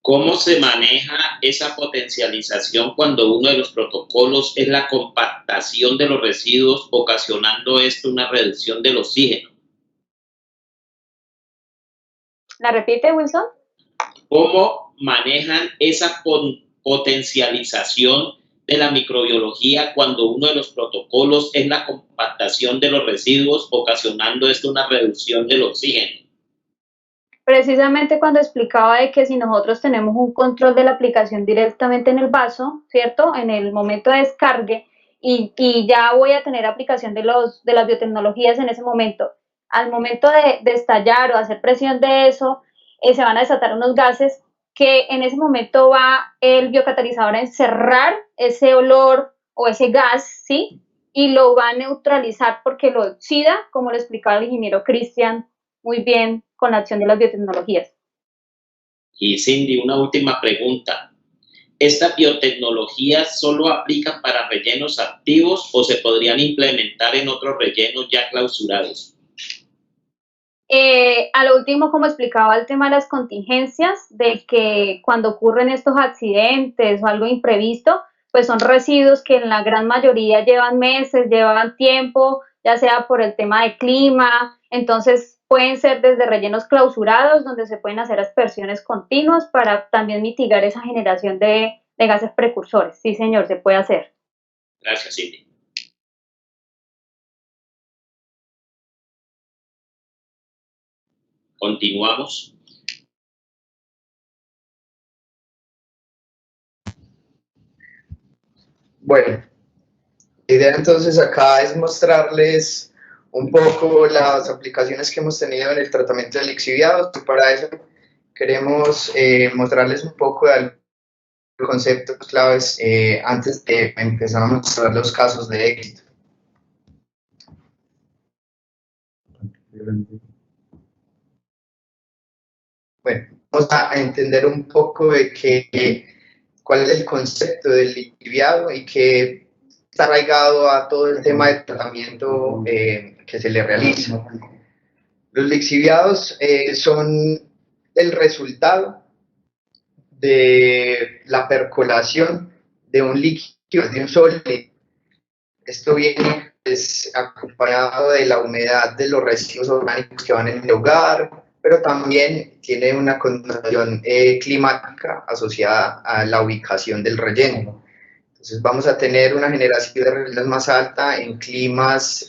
¿Cómo se maneja esa potencialización cuando uno de los protocolos es la compactación de los residuos, ocasionando esto una reducción del oxígeno? ¿La repite, Wilson? ¿Cómo manejan esa potencialización de la microbiología cuando uno de los protocolos es la compactación de los residuos, ocasionando esto una reducción del oxígeno? Precisamente cuando explicaba de que si nosotros tenemos un control de la aplicación directamente en el vaso, ¿cierto?, en el momento de descargue, y ya voy a tener aplicación de las biotecnologías en ese momento, al momento de estallar o hacer presión de eso, se van a desatar unos gases que en ese momento va el biocatalizador a encerrar ese olor o ese gas, ¿sí?, y lo va a neutralizar porque lo oxida, como lo explicaba el ingeniero Cristian muy bien, con la acción de las biotecnologías. Y Cindy, una última pregunta. ¿Estas biotecnologías solo aplican para rellenos activos o se podrían implementar en otros rellenos ya clausurados? A lo último, como explicaba el tema de las contingencias, de que cuando ocurren estos accidentes o algo imprevisto, pues son residuos que en la gran mayoría llevan meses, llevan tiempo, ya sea por el tema de clima, entonces pueden ser desde rellenos clausurados, donde se pueden hacer aspersiones continuas para también mitigar esa generación de gases precursores. Sí, señor, se puede hacer. Gracias, Cindy. Continuamos. Bueno, la idea entonces acá es mostrarles un poco las aplicaciones que hemos tenido en el tratamiento de lixiviados, y para eso queremos mostrarles un poco de conceptos claves antes de empezar a mostrar los casos de éxito. Bueno, vamos a entender un poco de cuál es el concepto del lixiviado y qué está arraigado a todo el tema de tratamiento que se le realiza. Los lixiviados son el resultado de la percolación de un líquido, de un sólido. Esto viene acompañado de la humedad de los residuos orgánicos que van en el hogar, pero también tiene una connotación climática asociada a la ubicación del relleno. Entonces vamos a tener una generación de rellenos más alta en climas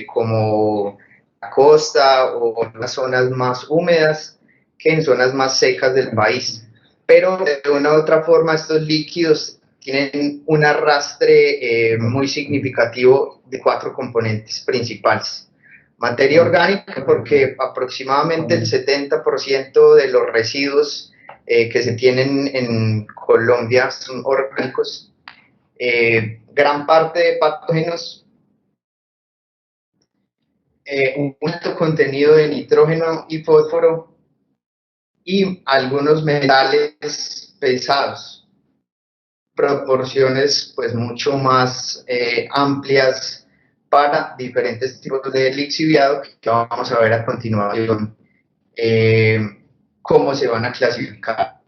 como la costa o en las zonas más húmedas que en zonas más secas del país. Pero de una u otra forma estos líquidos tienen un arrastre muy significativo de 4 componentes principales. Materia orgánica, porque aproximadamente el 70% de los residuos que se tienen en Colombia son orgánicos. Gran parte de patógenos, un alto contenido de nitrógeno y fósforo y algunos metales pesados, proporciones pues mucho más amplias para diferentes tipos de lixiviado que vamos a ver a continuación cómo se van a clasificar.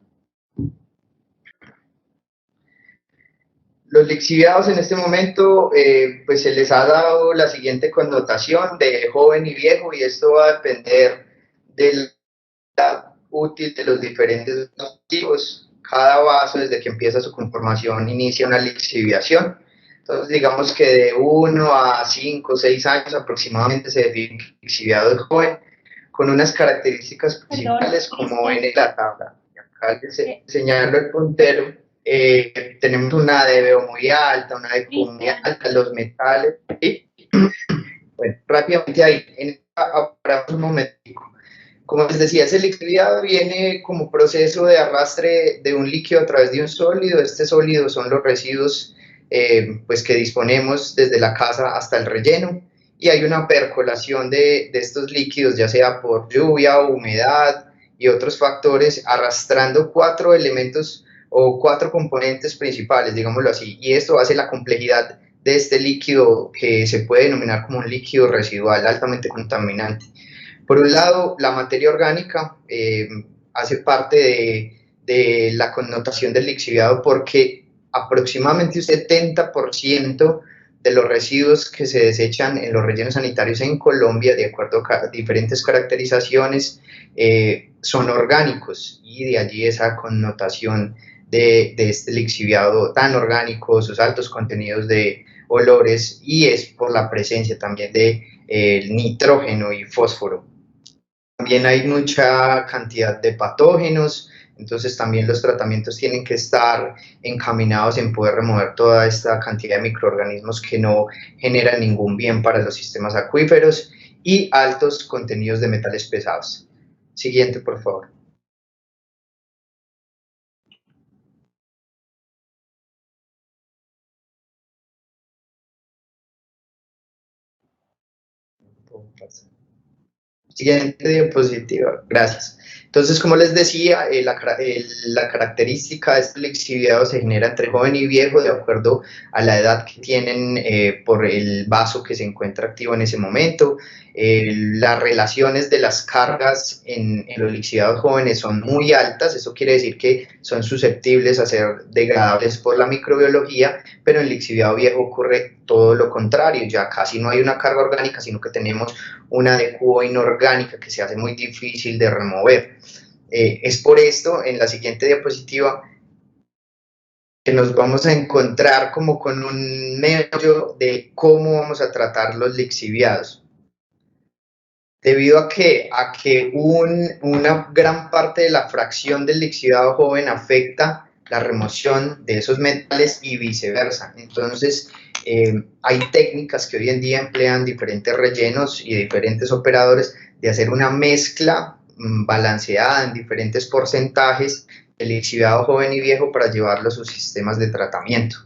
Los lixiviados en este momento pues se les ha dado la siguiente connotación de joven y viejo, y esto va a depender de la útil de los diferentes activos. Cada vaso, desde que empieza su conformación, inicia una lixiviación. Entonces digamos que de 1 a 5 o 6 años aproximadamente se define un lixiviado de joven, con unas características principales como ven en la tabla. Acá les señalo el puntero. Tenemos una DBO muy alta, una DQ muy alta, los metales. ¿Sí? Bueno, rápidamente ahí, para un momentico. Como les decía, ese lixiviado viene como proceso de arrastre de un líquido a través de un sólido. Este sólido son los residuos pues que disponemos desde la casa hasta el relleno, y hay una percolación de estos líquidos, ya sea por lluvia, humedad y otros factores, arrastrando 4 elementos o 4 componentes principales, digámoslo así, y esto hace la complejidad de este líquido, que se puede denominar como un líquido residual altamente contaminante. Por un lado, la materia orgánica hace parte de la connotación del lixiviado, porque aproximadamente un 70% de los residuos que se desechan en los rellenos sanitarios en Colombia, de acuerdo a diferentes caracterizaciones, son orgánicos, y de allí esa connotación de este lixiviado tan orgánico, sus altos contenidos de olores, y es por la presencia también de nitrógeno y fósforo. También hay mucha cantidad de patógenos, entonces también los tratamientos tienen que estar encaminados en poder remover toda esta cantidad de microorganismos que no generan ningún bien para los sistemas acuíferos, y altos contenidos de metales pesados. Siguiente, por favor. Siguiente diapositiva, gracias. Entonces, como les decía, la característica de este lixiviado se genera entre joven y viejo de acuerdo a la edad que tienen por el vaso que se encuentra activo en ese momento. Las relaciones de las cargas en los lixiviados jóvenes son muy altas. Eso quiere decir que son susceptibles a ser degradables por la microbiología, pero en el lixiviado viejo ocurre todo lo contrario. Ya casi no hay una carga orgánica, sino que tenemos una DQO inorgánica que se hace muy difícil de remover. Es por esto, en la siguiente diapositiva, que nos vamos a encontrar como con un meollo de cómo vamos a tratar los lixiviados. Debido a que una gran parte de la fracción del lixiviado joven afecta la remoción de esos metales y viceversa. Entonces, hay técnicas que hoy en día emplean diferentes rellenos y diferentes operadores de hacer una mezcla balanceada en diferentes porcentajes de lixiviado joven y viejo para llevarlo a sus sistemas de tratamiento.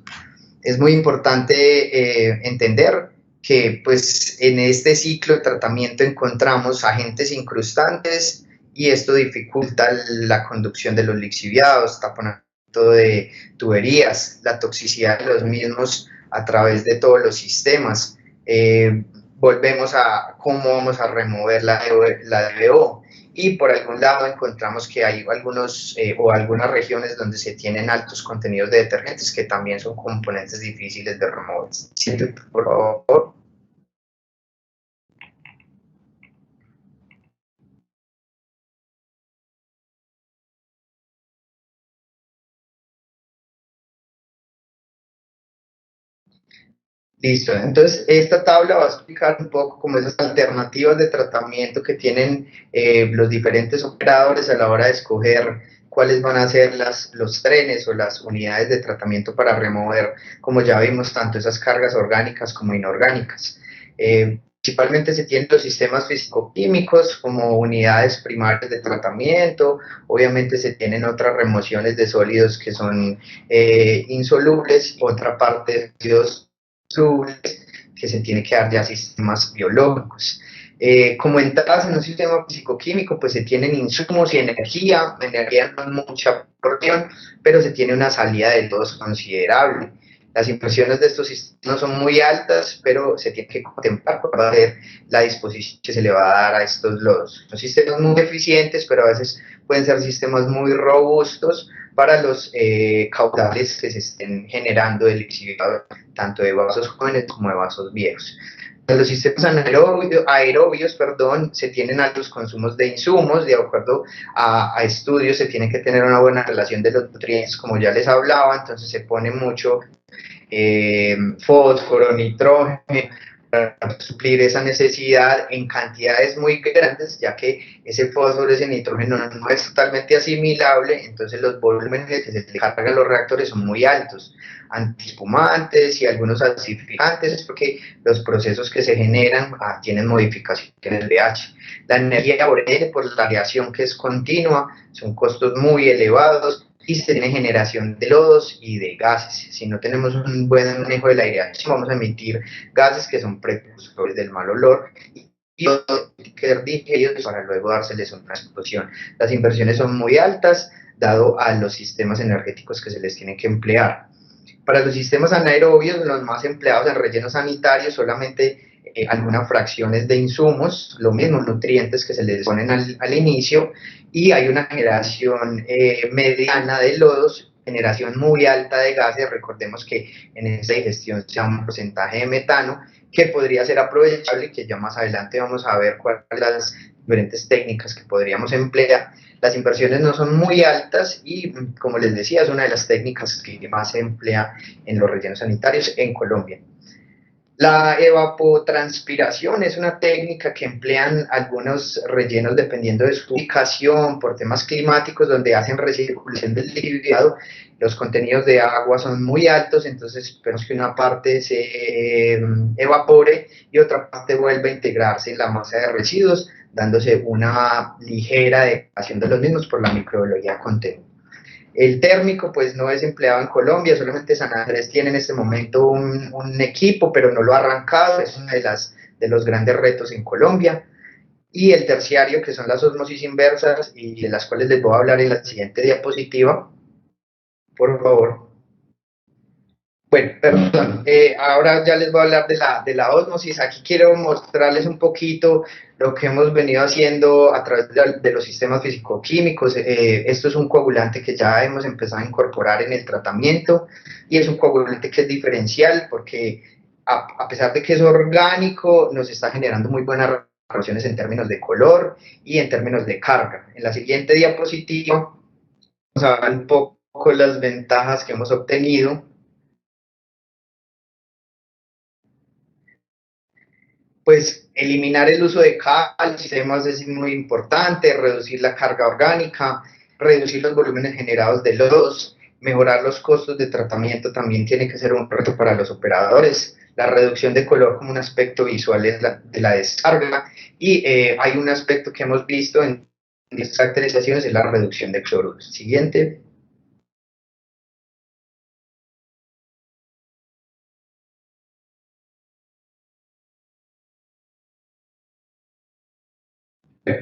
Es muy importante entender que pues, en este ciclo de tratamiento encontramos agentes incrustantes, y esto dificulta la conducción de los lixiviados, taponamiento de tuberías. La toxicidad de los mismos a través de todos los sistemas. Volvemos a cómo vamos a remover la DBO, y por algún lado encontramos que hay algunos o algunas regiones donde se tienen altos contenidos de detergentes que también son componentes difíciles de remover. Siguiente, por favor. Listo, entonces esta tabla va a explicar un poco como esas alternativas de tratamiento que tienen los diferentes operadores a la hora de escoger cuáles van a ser los trenes o las unidades de tratamiento para remover, como ya vimos, tanto esas cargas orgánicas como inorgánicas. Principalmente se tienen los sistemas físico-químicos como unidades primarias de tratamiento. Obviamente se tienen otras remociones de sólidos que son insolubles, otra parte de sólidos que se tiene que dar ya sistemas biológicos. Como entradas en un sistema físico-químico, pues se tienen insumos y energía no es mucha porción, pero se tiene una salida de todos considerable. Las inversiones de estos sistemas son muy altas, pero se tiene que contemplar para ver la disposición que se le va a dar a estos lodos. Son sistemas muy eficientes, pero a veces pueden ser sistemas muy robustos para los caudales que se estén generando del lixiviador, tanto de vasos jóvenes como de vasos viejos. En los sistemas aerobios, se tienen altos consumos de insumos. De acuerdo a estudios, se tiene que tener una buena relación de los nutrientes, como ya les hablaba, entonces se pone mucho fósforo, nitrógeno, para suplir esa necesidad en cantidades muy grandes, ya que ese fósforo, ese nitrógeno no es totalmente asimilable, entonces los volúmenes que se le cargan a los reactores son muy altos. Antiespumantes y algunos acidificantes, es porque los procesos que se generan tienen modificaciones en el pH. La energía por la radiación, que es continua, son costos muy elevados, y se tiene generación de lodos y de gases. Si no tenemos un buen manejo de la aireación, vamos a emitir gases que son precursores del mal olor y quedar digeridos para luego dárseles una explosión. Las inversiones son muy altas, dado a los sistemas energéticos que se les tienen que emplear. Para los sistemas anaerobios, los más empleados en rellenos sanitarios, solamente algunas fracciones de insumos, lo mismo, nutrientes que se les ponen al inicio, y hay una generación mediana de lodos, generación muy alta de gases. Recordemos que en esta digestión se da un porcentaje de metano que podría ser aprovechable, que ya más adelante vamos a ver cuáles son las diferentes técnicas que podríamos emplear. Las inversiones no son muy altas y, como les decía, es una de las técnicas que más se emplea en los rellenos sanitarios en Colombia. La evapotranspiración es una técnica que emplean algunos rellenos dependiendo de su ubicación, por temas climáticos, donde hacen recirculación del lixiviado. Los contenidos de agua son muy altos, entonces esperamos que una parte se evapore y otra parte vuelva a integrarse en la masa de residuos, dándose una ligera degradación de los mismos por la microbiología contenida. El térmico pues no es empleado en Colombia, solamente San Andrés tiene en este momento un equipo, pero no lo ha arrancado, es uno de los grandes retos en Colombia. Y el terciario, que son las ósmosis inversas, y de las cuales les voy a hablar en la siguiente diapositiva, por favor. Bueno, perdón, ahora ya les voy a hablar de la ósmosis. Aquí quiero mostrarles un poquito lo que hemos venido haciendo a través de los sistemas físico-químicos. Esto es un coagulante que ya hemos empezado a incorporar en el tratamiento, y es un coagulante que es diferencial porque a pesar de que es orgánico, nos está generando muy buenas relaciones en términos de color y en términos de carga. En la siguiente diapositiva vamos a ver un poco las ventajas que hemos obtenido. Pues eliminar el uso de cal, sistemas es muy importante, reducir la carga orgánica, reducir los volúmenes generados de lodos, mejorar los costos de tratamiento también tiene que ser un reto para los operadores, la reducción de color como un aspecto visual de la descarga, y hay un aspecto que hemos visto en estas caracterizaciones, es la reducción de cloruros. Siguiente.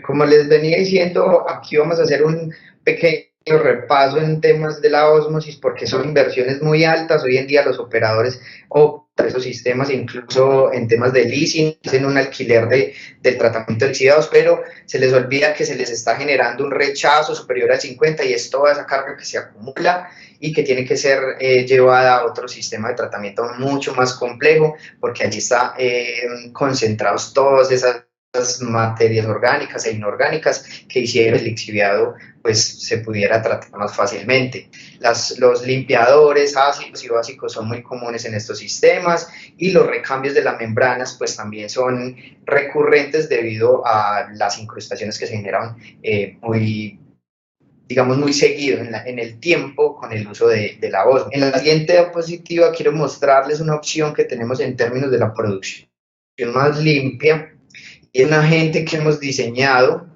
Como les venía diciendo, aquí vamos a hacer un pequeño repaso en temas de la ósmosis porque son inversiones muy altas. Hoy en día los operadores optan esos sistemas, incluso en temas de leasing, hacen un alquiler del tratamiento de lixiviados, pero se les olvida que se les está generando un rechazo superior al 50 y es toda esa carga que se acumula y que tiene que ser llevada a otro sistema de tratamiento mucho más complejo, porque allí están concentrados todas esas materias orgánicas e inorgánicas que hicieron el lixiviado pues se pudiera tratar más fácilmente. Los limpiadores ácidos y básicos son muy comunes en estos sistemas y los recambios de las membranas pues también son recurrentes debido a las incrustaciones que se generan muy seguido en el tiempo con el uso de la ósmosis. En la siguiente diapositiva quiero mostrarles una opción que tenemos en términos de la producción más limpia. Es un agente que hemos diseñado,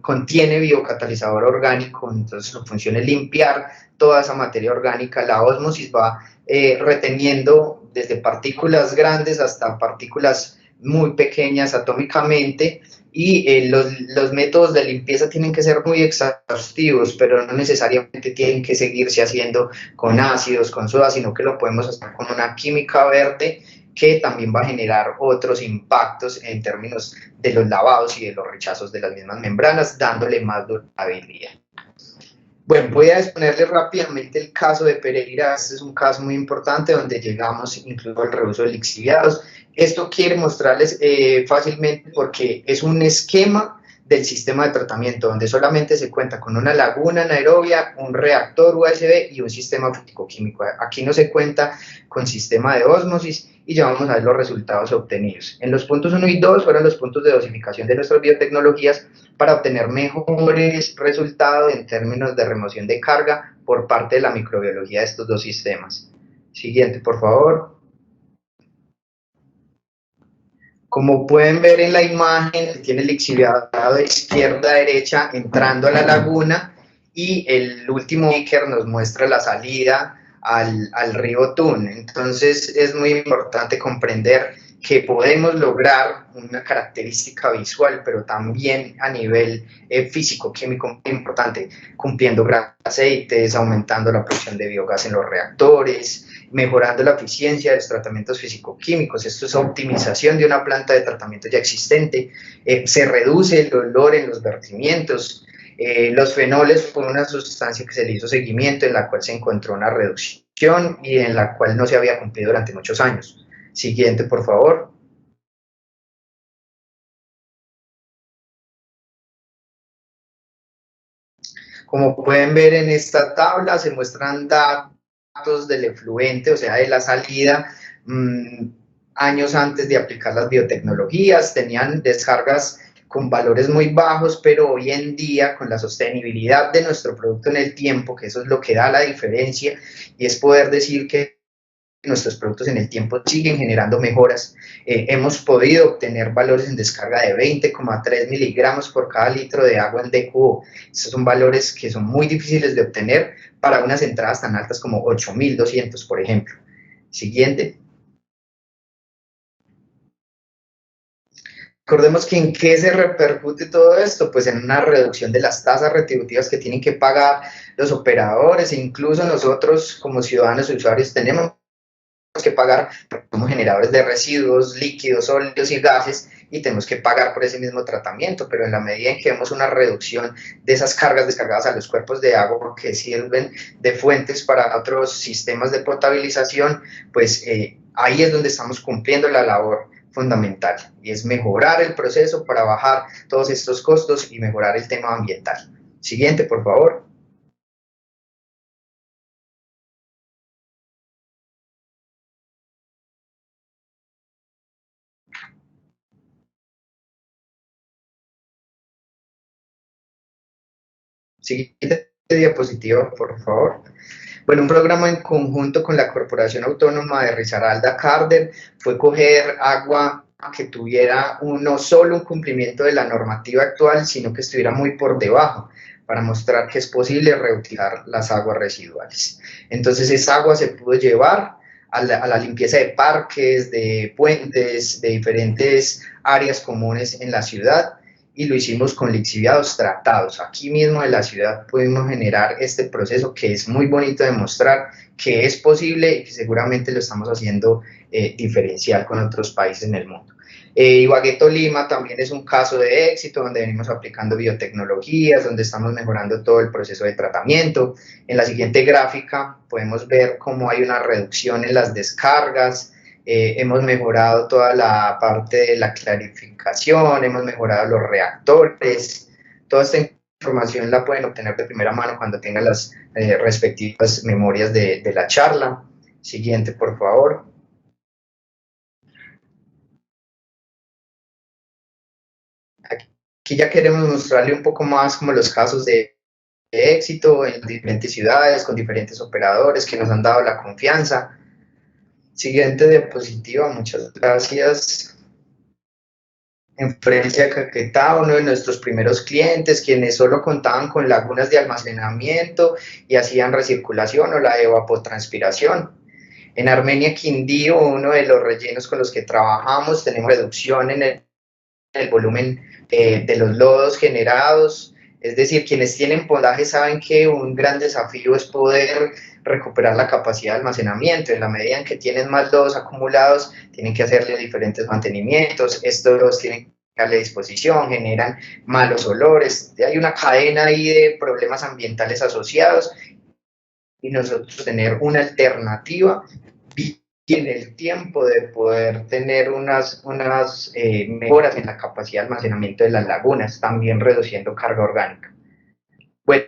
contiene biocatalizador orgánico, entonces su función es limpiar toda esa materia orgánica. La ósmosis va reteniendo desde partículas grandes hasta partículas muy pequeñas atómicamente, y los métodos de limpieza tienen que ser muy exhaustivos, pero no necesariamente tienen que seguirse haciendo con ácidos, con soda, sino que lo podemos hacer con una química verde que también va a generar otros impactos en términos de los lavados y de los rechazos de las mismas membranas, dándole más durabilidad. Bueno, voy a exponerles rápidamente el caso de Pereira. Este es un caso muy importante donde llegamos incluso al reuso de lixiviados. Esto quiere mostrarles fácilmente porque es un esquema del sistema de tratamiento donde solamente se cuenta con una laguna anaerobia, un reactor USB y un sistema físico-químico. Aquí no se cuenta con sistema de ósmosis y ya vamos a ver los resultados obtenidos. En los puntos 1 y 2 fueron los puntos de dosificación de nuestras biotecnologías para obtener mejores resultados en términos de remoción de carga por parte de la microbiología de estos dos sistemas. Siguiente, por favor. Como pueden ver en la imagen, tiene el lixiviado de izquierda a derecha entrando a la laguna y el último beaker nos muestra la salida al río Tun. Entonces es muy importante comprender que podemos lograr una característica visual, pero también a nivel físico-químico muy importante, cumpliendo aceites, aumentando la producción de biogás en los reactores, mejorando la eficiencia de los tratamientos físico-químicos. Esto es optimización de una planta de tratamiento ya existente. Se reduce el dolor en los vertimientos. Los fenoles fue una sustancia que se le hizo seguimiento, en la cual se encontró una reducción y en la cual no se había cumplido durante muchos años. Siguiente, por favor. Como pueden ver en esta tabla, se muestran datos del efluente, o sea, de la salida, años antes de aplicar las biotecnologías. Tenían descargas con valores muy bajos, pero hoy en día, con la sostenibilidad de nuestro producto en el tiempo, que eso es lo que da la diferencia, y es poder decir que nuestros productos en el tiempo siguen generando mejoras. Hemos podido obtener valores en descarga de 20,3 miligramos por cada litro de agua en DQO. Estos son valores que son muy difíciles de obtener para unas entradas tan altas como 8.200, por ejemplo. Siguiente. Recordemos que en qué se repercute todo esto, pues en una reducción de las tasas retributivas que tienen que pagar los operadores, e incluso nosotros como ciudadanos y usuarios tenemos que pagar, somos generadores de residuos líquidos, sólidos y gases, y tenemos que pagar por ese mismo tratamiento, pero en la medida en que vemos una reducción de esas cargas descargadas a los cuerpos de agua que sirven de fuentes para otros sistemas de potabilización, pues ahí es donde estamos cumpliendo la labor fundamental, y es mejorar el proceso para bajar todos estos costos y mejorar el tema ambiental. Siguiente, por favor. Siguiente diapositiva, por favor. Bueno, un programa en conjunto con la Corporación Autónoma de Risaralda-Carder fue coger agua que tuviera no solo un cumplimiento de la normativa actual, sino que estuviera muy por debajo, para mostrar que es posible reutilizar las aguas residuales. Entonces esa agua se pudo llevar a la limpieza de parques, de puentes, de diferentes áreas comunes en la ciudad, y lo hicimos con lixiviados tratados. Aquí mismo en la ciudad pudimos generar este proceso que es muy bonito de mostrar que es posible y que seguramente lo estamos haciendo diferencial con otros países en el mundo. Ibagué Tolima también es un caso de éxito donde venimos aplicando biotecnologías, donde estamos mejorando todo el proceso de tratamiento. En la siguiente gráfica podemos ver cómo hay una reducción en las descargas, hemos mejorado toda la parte de la clarificación, hemos mejorado los reactores. Toda esta información la pueden obtener de primera mano cuando tengan las respectivas memorias de la charla. Siguiente, por favor. Aquí ya queremos mostrarle un poco más como los casos de éxito en diferentes ciudades, con diferentes operadores que nos han dado la confianza. Siguiente diapositiva, muchas gracias. En Fresia Caquetá, uno de nuestros primeros clientes, quienes solo contaban con lagunas de almacenamiento y hacían recirculación o la evapotranspiración. En Armenia Quindío, uno de los rellenos con los que trabajamos, tenemos reducción en el volumen de los lodos generados, es decir, quienes tienen podaje saben que un gran desafío es poder recuperar la capacidad de almacenamiento. En la medida en que tienen más lodos acumulados, tienen que hacerle diferentes mantenimientos, estos los tienen que darle disposición, generan malos olores, hay una cadena ahí de problemas ambientales asociados y nosotros tener una alternativa en el tiempo de poder tener unas mejoras en la capacidad de almacenamiento de las lagunas, también reduciendo carga orgánica. Bueno,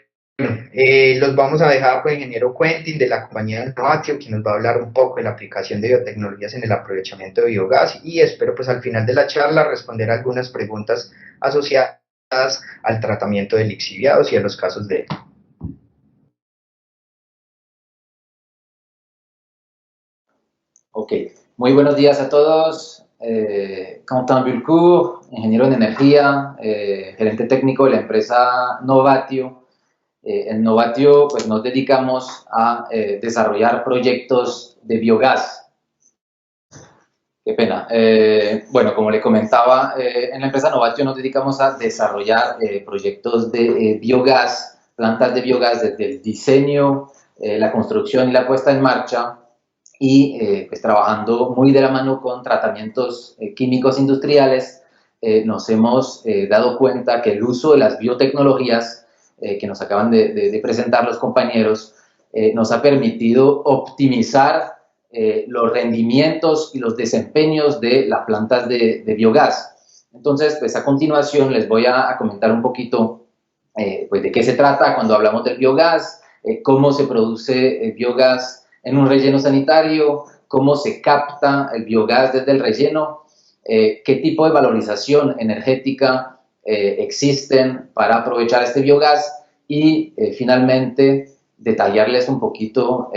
los vamos a dejar con el ingeniero Quentin de la compañía Novatio, quien nos va a hablar un poco de la aplicación de biotecnologías en el aprovechamiento de biogás, y espero pues al final de la charla responder algunas preguntas asociadas al tratamiento de lixiviados y a los casos de... Ok, muy buenos días a todos. Quentin Bulcourt, ingeniero en energía, gerente técnico de la empresa Novatio. En Novatio pues, nos dedicamos a desarrollar proyectos de biogás. Qué pena. Bueno, como le comentaba, en la empresa Novatio nos dedicamos a desarrollar proyectos de biogás, plantas de biogás desde el diseño, la construcción y la puesta en marcha, y pues trabajando muy de la mano con tratamientos químicos industriales, nos hemos dado cuenta que el uso de las biotecnologías que nos acaban de presentar los compañeros nos ha permitido optimizar los rendimientos y los desempeños de las plantas de biogás. Entonces, pues a continuación les voy a comentar un poquito pues de qué se trata cuando hablamos del biogás, cómo se produce biogás en un relleno sanitario, cómo se capta el biogás desde el relleno, qué tipo de valorización energética existen para aprovechar este biogás y finalmente detallarles un poquito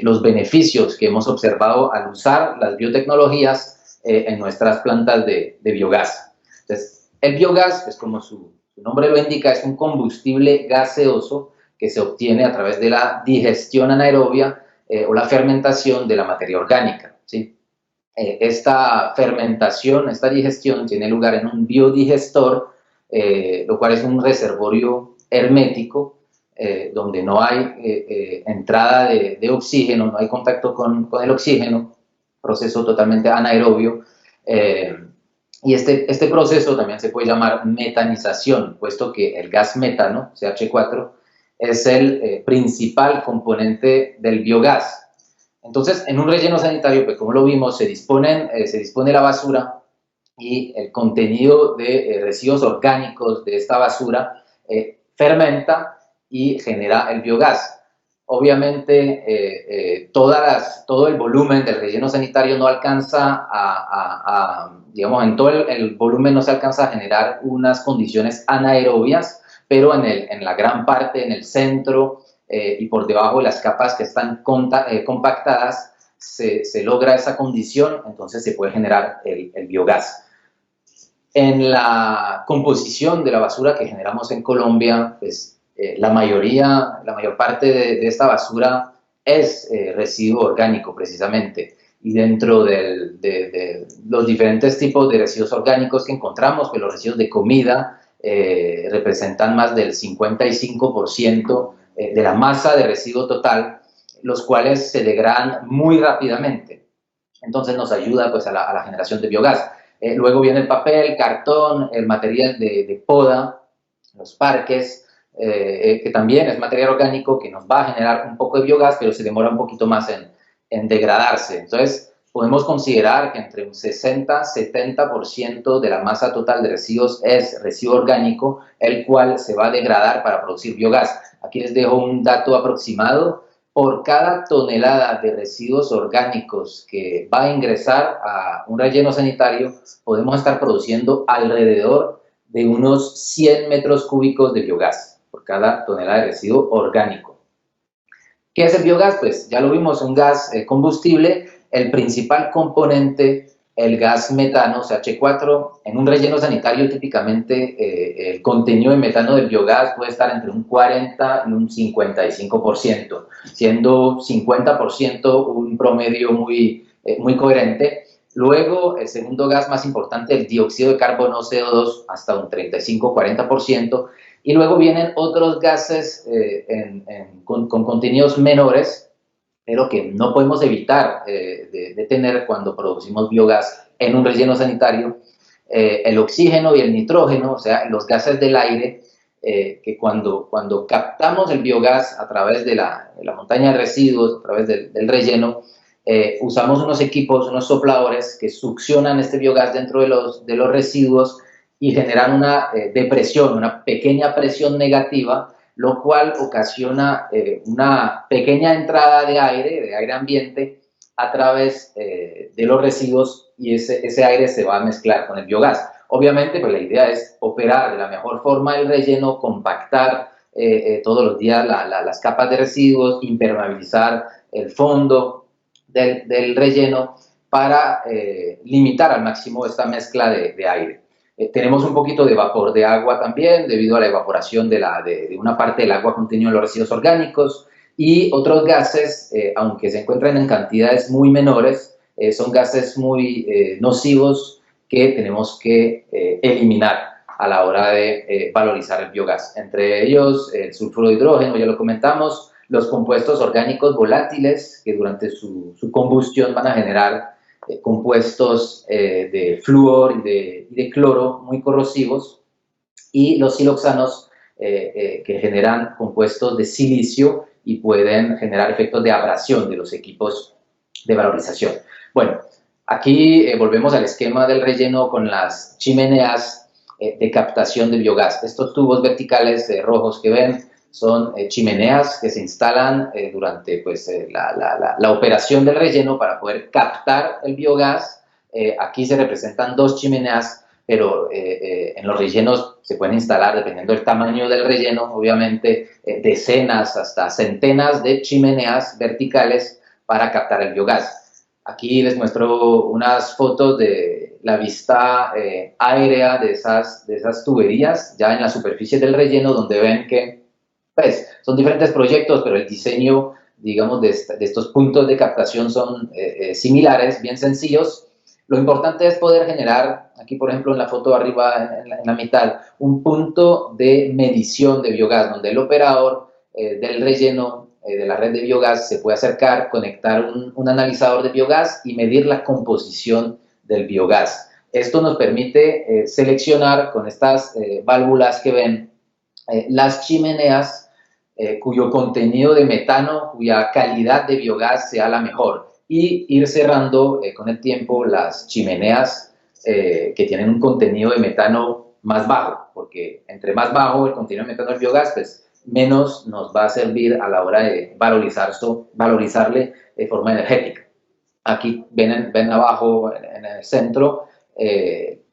los beneficios que hemos observado al usar las biotecnologías en nuestras plantas de biogás. Entonces, el biogás, pues como su nombre lo indica, es un combustible gaseoso que se obtiene a través de la digestión anaerobia o la fermentación de la materia orgánica, ¿sí? Esta fermentación, esta digestión tiene lugar en un biodigestor, lo cual es un reservorio hermético, donde no hay entrada de oxígeno, no hay contacto con el oxígeno, proceso totalmente anaerobio, y este proceso también se puede llamar metanización, puesto que el gas metano, CH4, es el principal componente del biogás. Entonces, en un relleno sanitario, pues como lo vimos, se dispone la basura y el contenido de residuos orgánicos de esta basura fermenta y genera el biogás. Obviamente, todo el volumen del relleno sanitario no alcanza digamos, en todo el volumen no se alcanza a generar unas condiciones anaerobias, pero en la gran parte, en el centro y por debajo de las capas que están compactadas, se logra esa condición, entonces se puede generar el biogás. En la composición de la basura que generamos en Colombia, pues la mayor parte de esta basura es residuo orgánico precisamente. y dentro de los diferentes tipos de residuos orgánicos que encontramos, pues los residuos de comida representan más del 55% de la masa de residuo total, los cuales se degradan muy rápidamente. Entonces nos ayuda pues, a la generación de biogás. Luego viene el papel, cartón, el material de poda, los parques, que también es material orgánico que nos va a generar un poco de biogás, pero se demora un poquito más en degradarse. Entonces, podemos considerar que entre un 60-70% de la masa total de residuos es residuo orgánico, el cual se va a degradar para producir biogás. Aquí les dejo un dato aproximado. Por cada tonelada de residuos orgánicos que va a ingresar a un relleno sanitario, podemos estar produciendo alrededor de unos 100 metros cúbicos de biogás por cada tonelada de residuo orgánico. ¿Qué es el biogás? Pues ya lo vimos, un gas combustible. El principal componente, el gas metano, CH4, en un relleno sanitario típicamente el contenido de metano del biogás puede estar entre un 40 y un 55%, siendo 50% un promedio muy coherente. Luego, el segundo gas más importante, el dióxido de carbono, CO2, hasta un 35-40%. Y luego vienen otros gases con contenidos menores, pero que no podemos evitar de tener cuando producimos biogás en un relleno sanitario, el oxígeno y el nitrógeno, o sea, los gases del aire, que cuando captamos el biogás a través de la montaña de residuos, a través del relleno, usamos unos equipos, unos sopladores que succionan este biogás dentro de los residuos y generan una depresión, una pequeña presión negativa, lo cual ocasiona una pequeña entrada de aire ambiente a través de los residuos, y ese aire se va a mezclar con el biogás. Obviamente, pues la idea es operar de la mejor forma el relleno, compactar todos los días las capas de residuos, impermeabilizar el fondo del relleno para limitar al máximo esta mezcla de aire. Tenemos un poquito de vapor de agua también, debido a la evaporación de una parte del agua contenida en los residuos orgánicos, y otros gases, aunque se encuentran en cantidades muy menores, son gases muy nocivos que tenemos que eliminar a la hora de valorizar el biogás. Entre ellos, el sulfuro de hidrógeno, ya lo comentamos, los compuestos orgánicos volátiles, que durante su combustión van a generar compuestos de flúor y de cloro muy corrosivos, y los siloxanos que generan compuestos de silicio y pueden generar efectos de abrasión de los equipos de valorización. Bueno, aquí volvemos al esquema del relleno con las chimeneas de captación de biogás. Estos tubos verticales rojos que ven son chimeneas que se instalan durante pues, la operación del relleno para poder captar el biogás. Aquí se representan dos chimeneas, pero en los rellenos se pueden instalar, dependiendo del tamaño del relleno, obviamente, decenas hasta centenas de chimeneas verticales para captar el biogás. Aquí les muestro unas fotos de la vista aérea de esas tuberías, ya en la superficie del relleno, donde ven que pues, son diferentes proyectos, pero el diseño, digamos, de estos puntos de captación son similares, bien sencillos. Lo importante es poder generar, aquí por ejemplo en la foto arriba, en la mitad, un punto de medición de biogás, donde el operador del relleno, de la red de biogás, se puede acercar, conectar un analizador de biogás y medir la composición del biogás. Esto nos permite seleccionar con estas válvulas que ven las chimeneas cuyo contenido de metano, cuya calidad de biogás sea la mejor, y ir cerrando con el tiempo las chimeneas que tienen un contenido de metano más bajo, porque entre más bajo el contenido de metano del biogás, pues menos nos va a servir a la hora de valorizarle de forma energética. Aquí ven abajo en el centro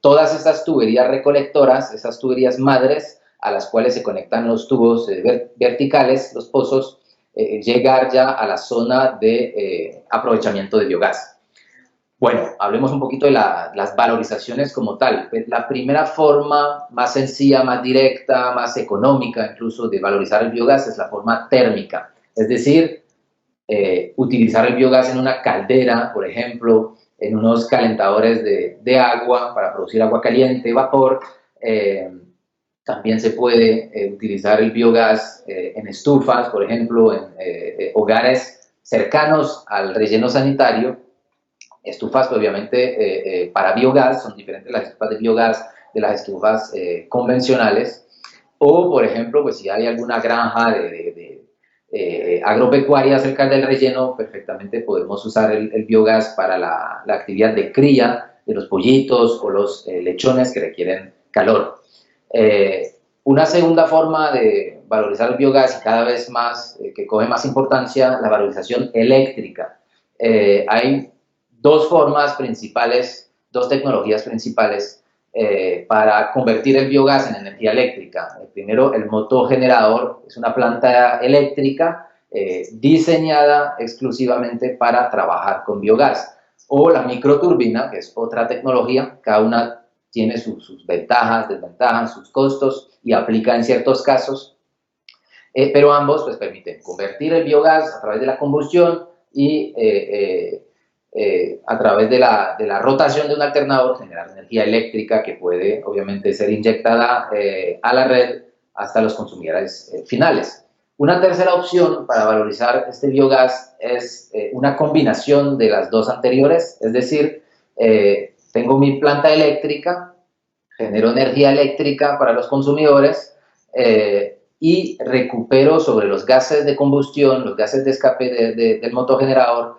todas estas tuberías recolectoras, esas tuberías madres a las cuales se conectan los tubos verticales, los pozos, llegar ya a la zona de aprovechamiento de biogás. Bueno, hablemos un poquito de las valorizaciones como tal. La primera forma más sencilla, más directa, más económica incluso de valorizar el biogás es la forma térmica. Es decir, utilizar el biogás en una caldera, por ejemplo, en unos calentadores de agua para producir agua caliente, vapor. También se puede utilizar el biogás en estufas, por ejemplo, en hogares cercanos al relleno sanitario. Estufas, obviamente, para biogás, son diferentes las estufas de biogás de las estufas convencionales. O, por ejemplo, pues si hay alguna granja agropecuaria cerca del relleno, perfectamente podemos usar el biogás para la actividad de cría de los pollitos o los lechones que requieren calor. Una segunda forma de valorizar el biogás y cada vez más, que coge más importancia, la valorización eléctrica. Hay dos formas principales, dos tecnologías principales para convertir el biogás en energía eléctrica. El primero, el motogenerador, es una planta eléctrica diseñada exclusivamente para trabajar con biogás. O la microturbina, que es otra tecnología, cada una tiene sus ventajas, desventajas, sus costos y aplica en ciertos casos, pero ambos pues, permiten convertir el biogás a través de la combustión y a través de la rotación de un alternador generar energía eléctrica que puede obviamente ser inyectada a la red hasta los consumidores finales. Una tercera opción para valorizar este biogás es una combinación de las dos anteriores, es decir, tengo mi planta eléctrica, genero energía eléctrica para los consumidores y recupero sobre los gases de combustión, los gases de escape del motogenerador,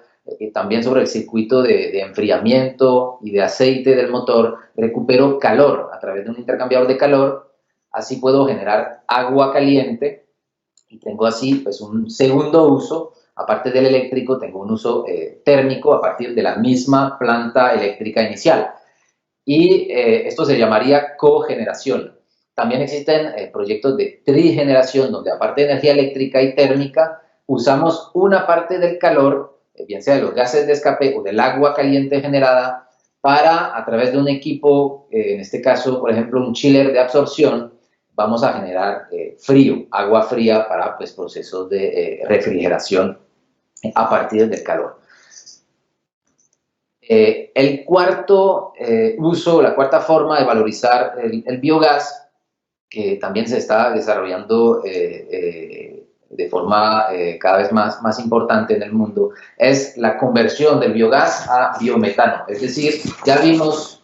también sobre el circuito de enfriamiento y de aceite del motor, recupero calor a través de un intercambiador de calor, así puedo generar agua caliente y tengo así pues, un segundo uso. Aparte del eléctrico, tengo un uso térmico a partir de la misma planta eléctrica inicial. Y esto se llamaría cogeneración. También existen proyectos de trigeneración, donde aparte de energía eléctrica y térmica, usamos una parte del calor, bien sea de los gases de escape o del agua caliente generada, para, a través de un equipo, en este caso, por ejemplo, un chiller de absorción, vamos a generar frío, agua fría para pues, procesos de refrigeración a partir del calor. El cuarto uso, la cuarta forma de valorizar el biogás, que también se está desarrollando de forma cada vez más importante en el mundo, es la conversión del biogás a biometano. Es decir, ya vimos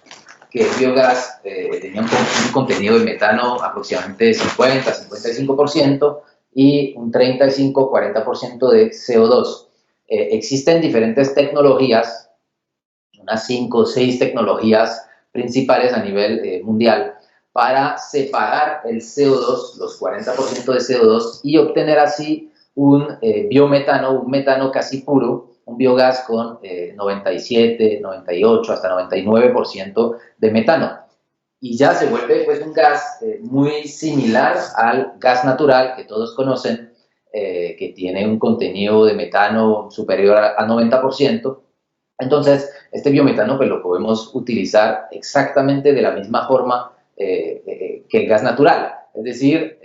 que el biogás tenía un contenido de metano aproximadamente de 50-55% y un 35-40% de CO2. Existen diferentes tecnologías, unas 5 o 6 tecnologías principales a nivel mundial para separar el CO2, los 40% de CO2 y obtener así un biometano, un metano casi puro, un biogás con 97, 98, hasta 99% de metano. Y ya se vuelve pues, un gas muy similar al gas natural que todos conocen, que tiene un contenido de metano superior a 90%. Entonces, este biometano pues, lo podemos utilizar exactamente de la misma forma que el gas natural. Es decir,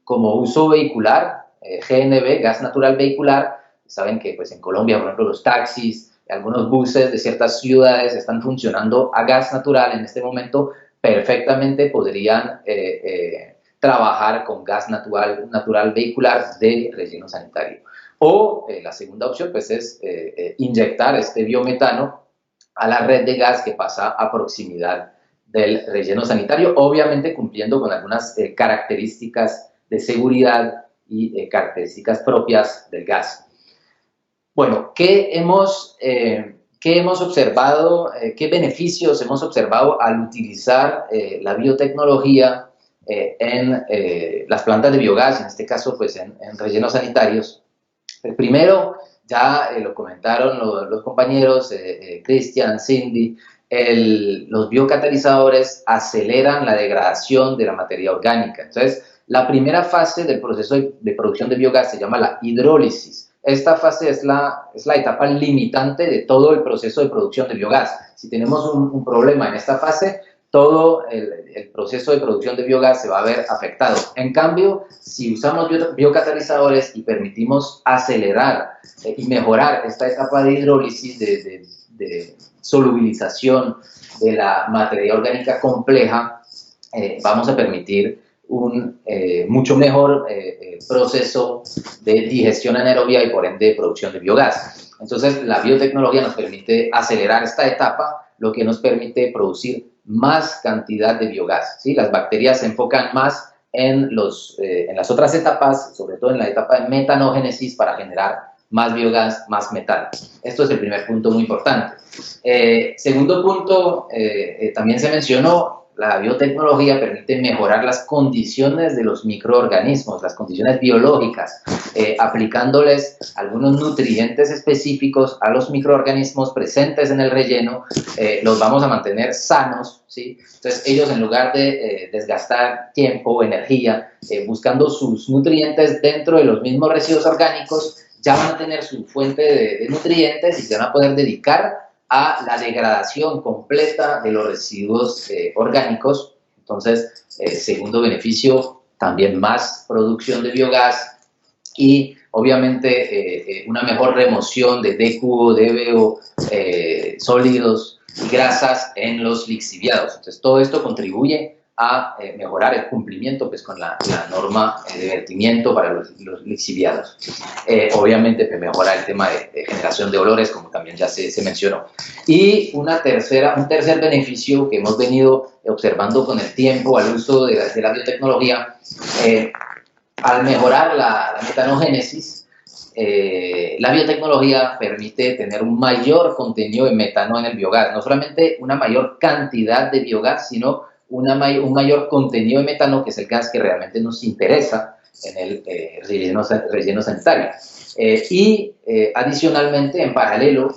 como uso vehicular, GNV, gas natural vehicular. Saben que pues, en Colombia, por ejemplo, los taxis, algunos buses de ciertas ciudades están funcionando a gas natural en este momento. Perfectamente podrían trabajar con gas natural vehicular de relleno sanitario. O la segunda opción pues, es inyectar este biometano a la red de gas que pasa a proximidad del relleno sanitario, obviamente cumpliendo con algunas características de seguridad y características propias del gas. Bueno, ¿qué hemos observado, qué beneficios hemos observado al utilizar la biotecnología en las plantas de biogás, en este caso pues en rellenos sanitarios? El primero, ya lo comentaron los compañeros, Cristian, Cindy, los biocatalizadores aceleran la degradación de la materia orgánica. Entonces, la primera fase del proceso de producción de biogás se llama la hidrólisis. Esta fase es la etapa limitante de todo el proceso de producción de biogás. Si tenemos un problema en esta fase, todo el proceso de producción de biogás se va a ver afectado. En cambio, si usamos biocatalizadores y permitimos acelerar y mejorar esta etapa de hidrólisis, de solubilización de la materia orgánica compleja, vamos a permitir un mucho mejor proceso de digestión anaerobia y por ende de producción de biogás. Entonces, la biotecnología nos permite acelerar esta etapa, lo que nos permite producir más cantidad de biogás, ¿sí? Las bacterias se enfocan más en las otras etapas, sobre todo en la etapa de metanogénesis, para generar más biogás, más metano. Esto es el primer punto muy importante. Segundo punto, también se mencionó, la biotecnología permite mejorar las condiciones de los microorganismos, las condiciones biológicas, aplicándoles algunos nutrientes específicos a los microorganismos presentes en el relleno, los vamos a mantener sanos, ¿sí? Entonces ellos, en lugar de desgastar tiempo o energía buscando sus nutrientes dentro de los mismos residuos orgánicos, ya van a tener su fuente de nutrientes y se van a poder dedicar a la degradación completa de los residuos orgánicos. Entonces, segundo beneficio, también más producción de biogás y obviamente una mejor remoción de DQ, DBO, sólidos y grasas en los lixiviados. Entonces, todo esto contribuye a mejorar el cumplimiento pues, con la norma de vertimiento para los lixiviados. Obviamente pues, mejora el tema de generación de olores, como también ya se mencionó. Y un tercer beneficio que hemos venido observando con el tiempo al uso de la biotecnología, al mejorar la metanogénesis, la biotecnología permite tener un mayor contenido de metano en el biogás, no solamente una mayor cantidad de biogás, sino un mayor contenido de metano, que es el gas que realmente nos interesa en el relleno sanitario. Adicionalmente, en paralelo,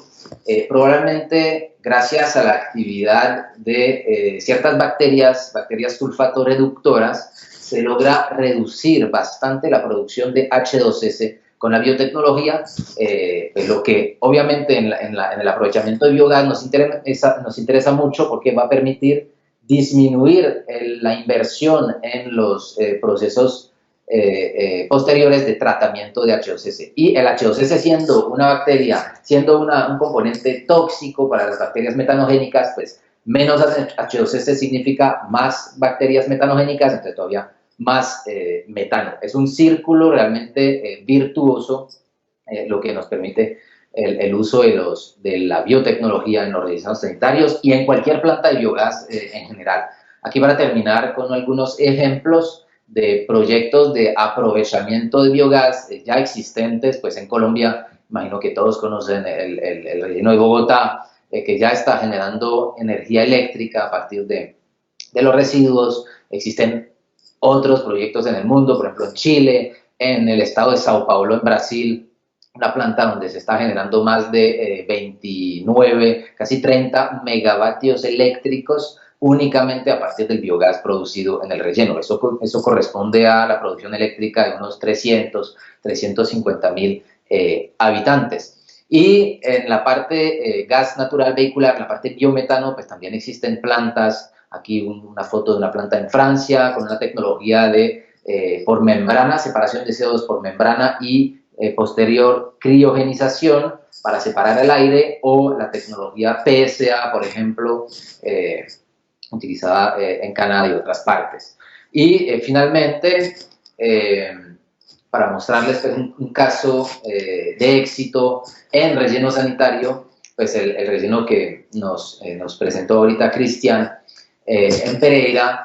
probablemente gracias a la actividad de ciertas bacterias sulfatoreductoras, se logra reducir bastante la producción de H2S con la biotecnología, lo que obviamente en el aprovechamiento de biogás nos interesa mucho, porque va a permitir disminuir la inversión en los procesos posteriores de tratamiento de H2S. Y el H2S, siendo una bacteria, siendo un componente tóxico para las bacterias metanogénicas, pues menos H2S significa más bacterias metanogénicas, entonces todavía más metano. Es un círculo realmente virtuoso, lo que nos permite el uso de la biotecnología en los rellenos sanitarios y en cualquier planta de biogás en general. Aquí van a terminar con algunos ejemplos de proyectos de aprovechamiento de biogás ya existentes, pues en Colombia, imagino que todos conocen el relleno de Bogotá, que ya está generando energía eléctrica a partir de los residuos. Existen otros proyectos en el mundo, por ejemplo en Chile, en el estado de Sao Paulo, en Brasil, una planta donde se está generando más de 29, casi 30 megavatios eléctricos únicamente a partir del biogás producido en el relleno. Eso corresponde a la producción eléctrica de unos 350 mil habitantes. Y en la parte gas natural vehicular, en la parte biometano, pues también existen plantas. Aquí una foto de una planta en Francia con una tecnología por membrana, separación de CO2 por membrana y posterior criogenización para separar el aire, o la tecnología PSA, por ejemplo, utilizada en Canadá y otras partes. Y finalmente, para mostrarles pues, un caso de éxito en relleno sanitario, pues el relleno que nos presentó ahorita Cristian en Pereira.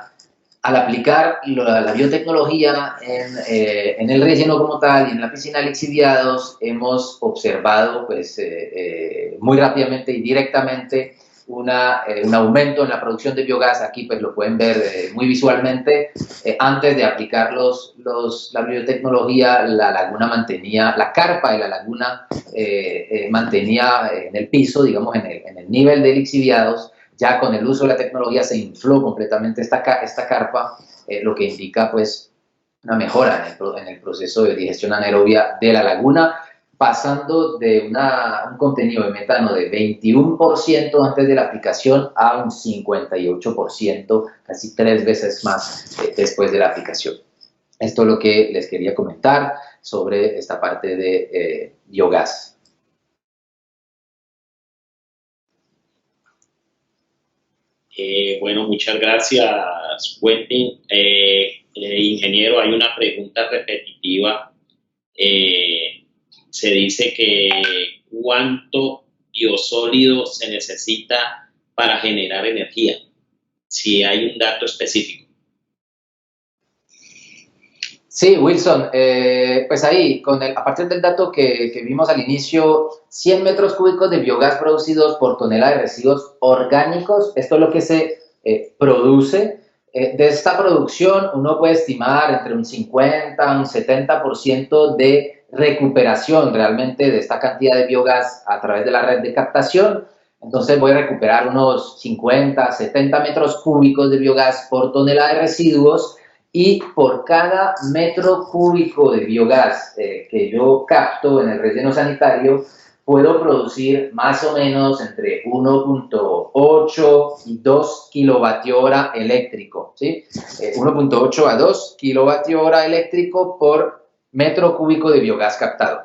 Al aplicar la biotecnología en el relleno como tal y en la piscina de lixiviados, hemos observado pues, muy rápidamente y directamente un aumento en la producción de biogás. Aquí pues lo pueden ver muy visualmente. Antes de aplicar la biotecnología, la carpa de la laguna mantenía en el piso, digamos en el nivel de lixiviados. Ya con el uso de la tecnología se infló completamente esta carpa, lo que indica pues una mejora en el proceso de digestión anaerobia de la laguna. pasando de un contenido de metano de 21% antes de la aplicación a un 58%, casi 3 veces más después de la aplicación. Esto es lo que les quería comentar sobre esta parte de biogás. Bueno, muchas gracias, Quentin. Ingeniero, hay una pregunta repetitiva. Se dice que ¿cuánto biosólido se necesita para generar energía? Si hay un dato específico. Sí, Wilson, pues ahí, a partir del dato que vimos al inicio, 100 metros cúbicos de biogás producidos por tonelada de residuos orgánicos, esto es lo que se produce. De esta producción uno puede estimar entre un 50 a un 70% de recuperación realmente de esta cantidad de biogás a través de la red de captación. Entonces voy a recuperar unos 50, 70 metros cúbicos de biogás por tonelada de residuos. Y por cada metro cúbico de biogás que yo capto en el relleno sanitario, puedo producir más o menos entre 1.8 y 2 kilovatios eléctrico, ¿sí? 1.8 a 2 kilovatios eléctrico por metro cúbico de biogás captado.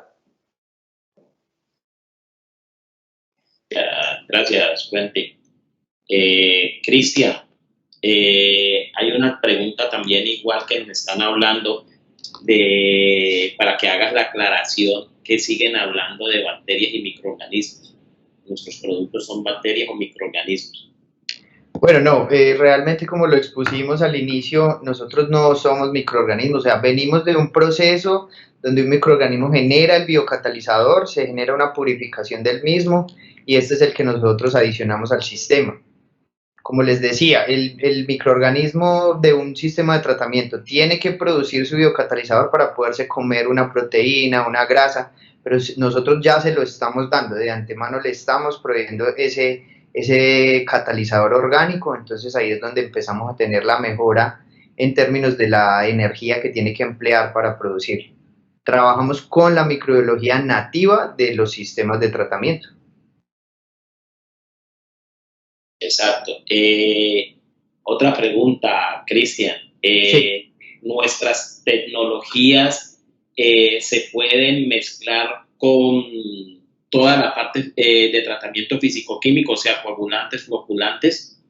Gracias, Quentin. Cristian. Hay una pregunta también igual que nos están hablando para que hagas la aclaración que siguen hablando de bacterias y microorganismos. ¿Nuestros productos son bacterias o microorganismos? Bueno, no, realmente como lo expusimos al inicio, nosotros no somos microorganismos, o sea, venimos de un proceso donde un microorganismo genera el biocatalizador, se genera una purificación del mismo y este es el que nosotros adicionamos al sistema. Como les decía, el microorganismo de un sistema de tratamiento tiene que producir su biocatalizador para poderse comer una proteína, una grasa, pero nosotros ya se lo estamos dando, de antemano le estamos proveyendo ese catalizador orgánico, entonces ahí es donde empezamos a tener la mejora en términos de la energía que tiene que emplear para producir. Trabajamos con la microbiología nativa de los sistemas de tratamiento. Exacto. Otra pregunta, Cristian. Sí. ¿Nuestras tecnologías se pueden mezclar con toda la parte de tratamiento físico-químico, o sea, coagulantes, floculantes?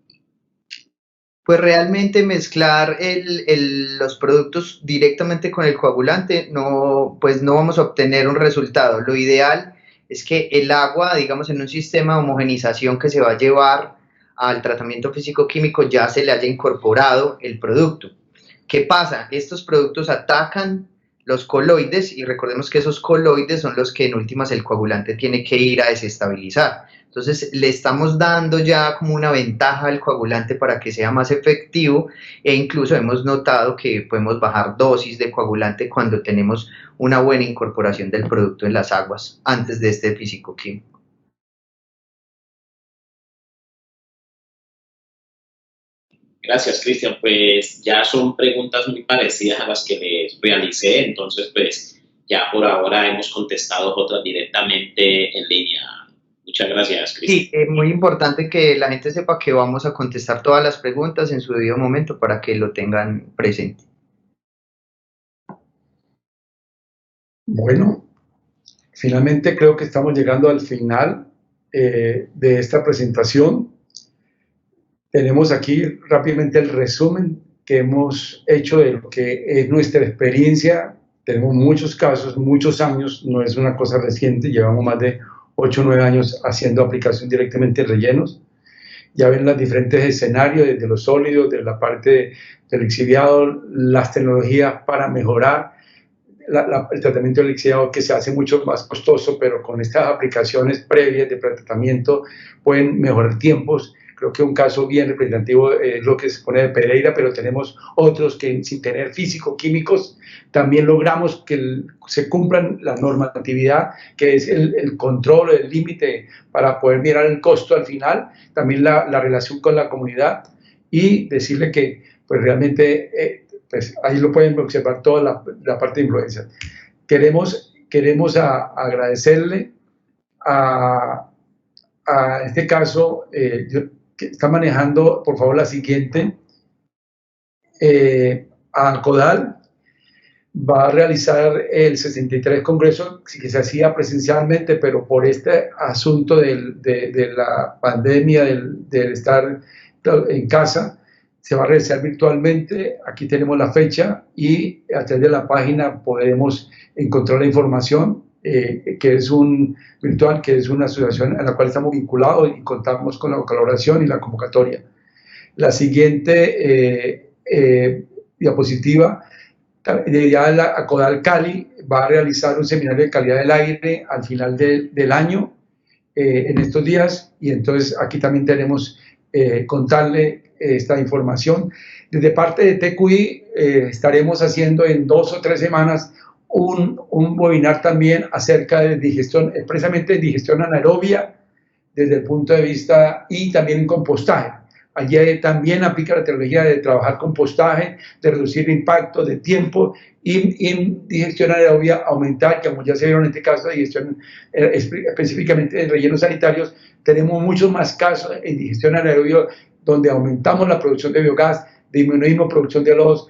Pues realmente mezclar los productos directamente con el coagulante pues no vamos a obtener un resultado. Lo ideal es que el agua, digamos, en un sistema de homogenización que se va a llevar al tratamiento físico-químico ya se le haya incorporado el producto. ¿Qué pasa? Estos productos atacan los coloides y recordemos que esos coloides son los que en últimas el coagulante tiene que ir a desestabilizar. Entonces le estamos dando ya como una ventaja al coagulante para que sea más efectivo e incluso hemos notado que podemos bajar dosis de coagulante cuando tenemos una buena incorporación del producto en las aguas antes de este físico-químico. Gracias, Cristian. Pues ya son preguntas muy parecidas a las que les realicé, entonces pues ya por ahora hemos contestado otras directamente en línea. Muchas gracias, Cristian. Sí, es muy importante que la gente sepa que vamos a contestar todas las preguntas en su debido momento para que lo tengan presente. Bueno, finalmente creo que estamos llegando al final de esta presentación. Tenemos aquí rápidamente el resumen que hemos hecho de lo que es nuestra experiencia. Tenemos muchos casos, muchos años, no es una cosa reciente, llevamos más de 8 o 9 años haciendo aplicación directamente en rellenos. Ya ven los diferentes escenarios, desde los sólidos, de la parte del lixiviado, las tecnologías para mejorar el tratamiento del lixiviado, que se hace mucho más costoso, pero con estas aplicaciones previas de pretratamiento pueden mejorar tiempos. Creo que un caso bien representativo es lo que se pone de Pereira, pero tenemos otros que sin tener físico-químicos también logramos que se cumplan la normatividad, que es el control, el límite para poder mirar el costo al final, también la relación con la comunidad y decirle que pues realmente pues ahí lo pueden observar toda la parte de influencia. Queremos queremos agradecerle en este caso, que está manejando, por favor, la siguiente, a Codal. Va a realizar el 63 Congreso, que se hacía presencialmente, pero por este asunto de la pandemia, del estar en casa, se va a realizar virtualmente. Aquí tenemos la fecha y a través de la página podemos encontrar la información, que es un virtual, que es una asociación a la cual estamos vinculados y contamos con la colaboración y la convocatoria. La siguiente diapositiva. Ya la Acodal Cali va a realizar un seminario de calidad del aire al final del año, en estos días, y entonces aquí también tenemos contarle esta información. Desde parte de TQI estaremos haciendo en 2 o 3 semanas un webinar también acerca de digestión, expresamente de digestión anaerobia desde el punto de vista, y también en compostaje. Allí también aplica la tecnología de trabajar compostaje, de reducir el impacto de tiempo, y en digestión anaerobia aumentar, que como ya se vieron en este caso de digestión, específicamente en rellenos sanitarios, tenemos muchos más casos en digestión anaerobia donde aumentamos la producción de biogás, disminuimos producción de lodos,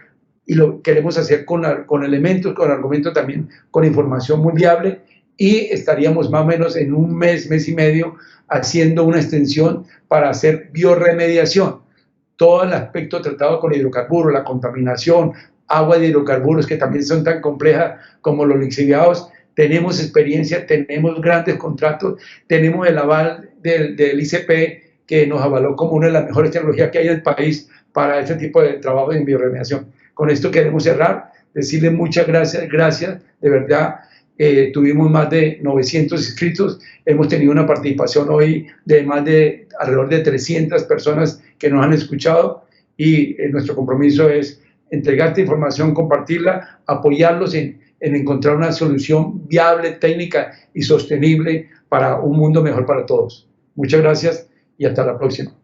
y lo queremos hacer con elementos, con argumentos también, con información muy viable, y estaríamos más o menos en un mes, mes y medio, haciendo una extensión para hacer bioremediación. Todo el aspecto tratado con hidrocarburos, la contaminación, agua de hidrocarburos, que también son tan complejas como los lixiviados. Tenemos experiencia, tenemos grandes contratos, tenemos el aval del ICP, que nos avaló como una de las mejores tecnologías que hay en el país para este tipo de trabajo en bioremediación. Con esto queremos cerrar, decirle muchas gracias, de verdad. Tuvimos más de 900 inscritos, hemos tenido una participación hoy de más de alrededor de 300 personas que nos han escuchado, y nuestro compromiso es entregar esta información, compartirla, apoyarlos en encontrar una solución viable, técnica y sostenible para un mundo mejor para todos. Muchas gracias y hasta la próxima.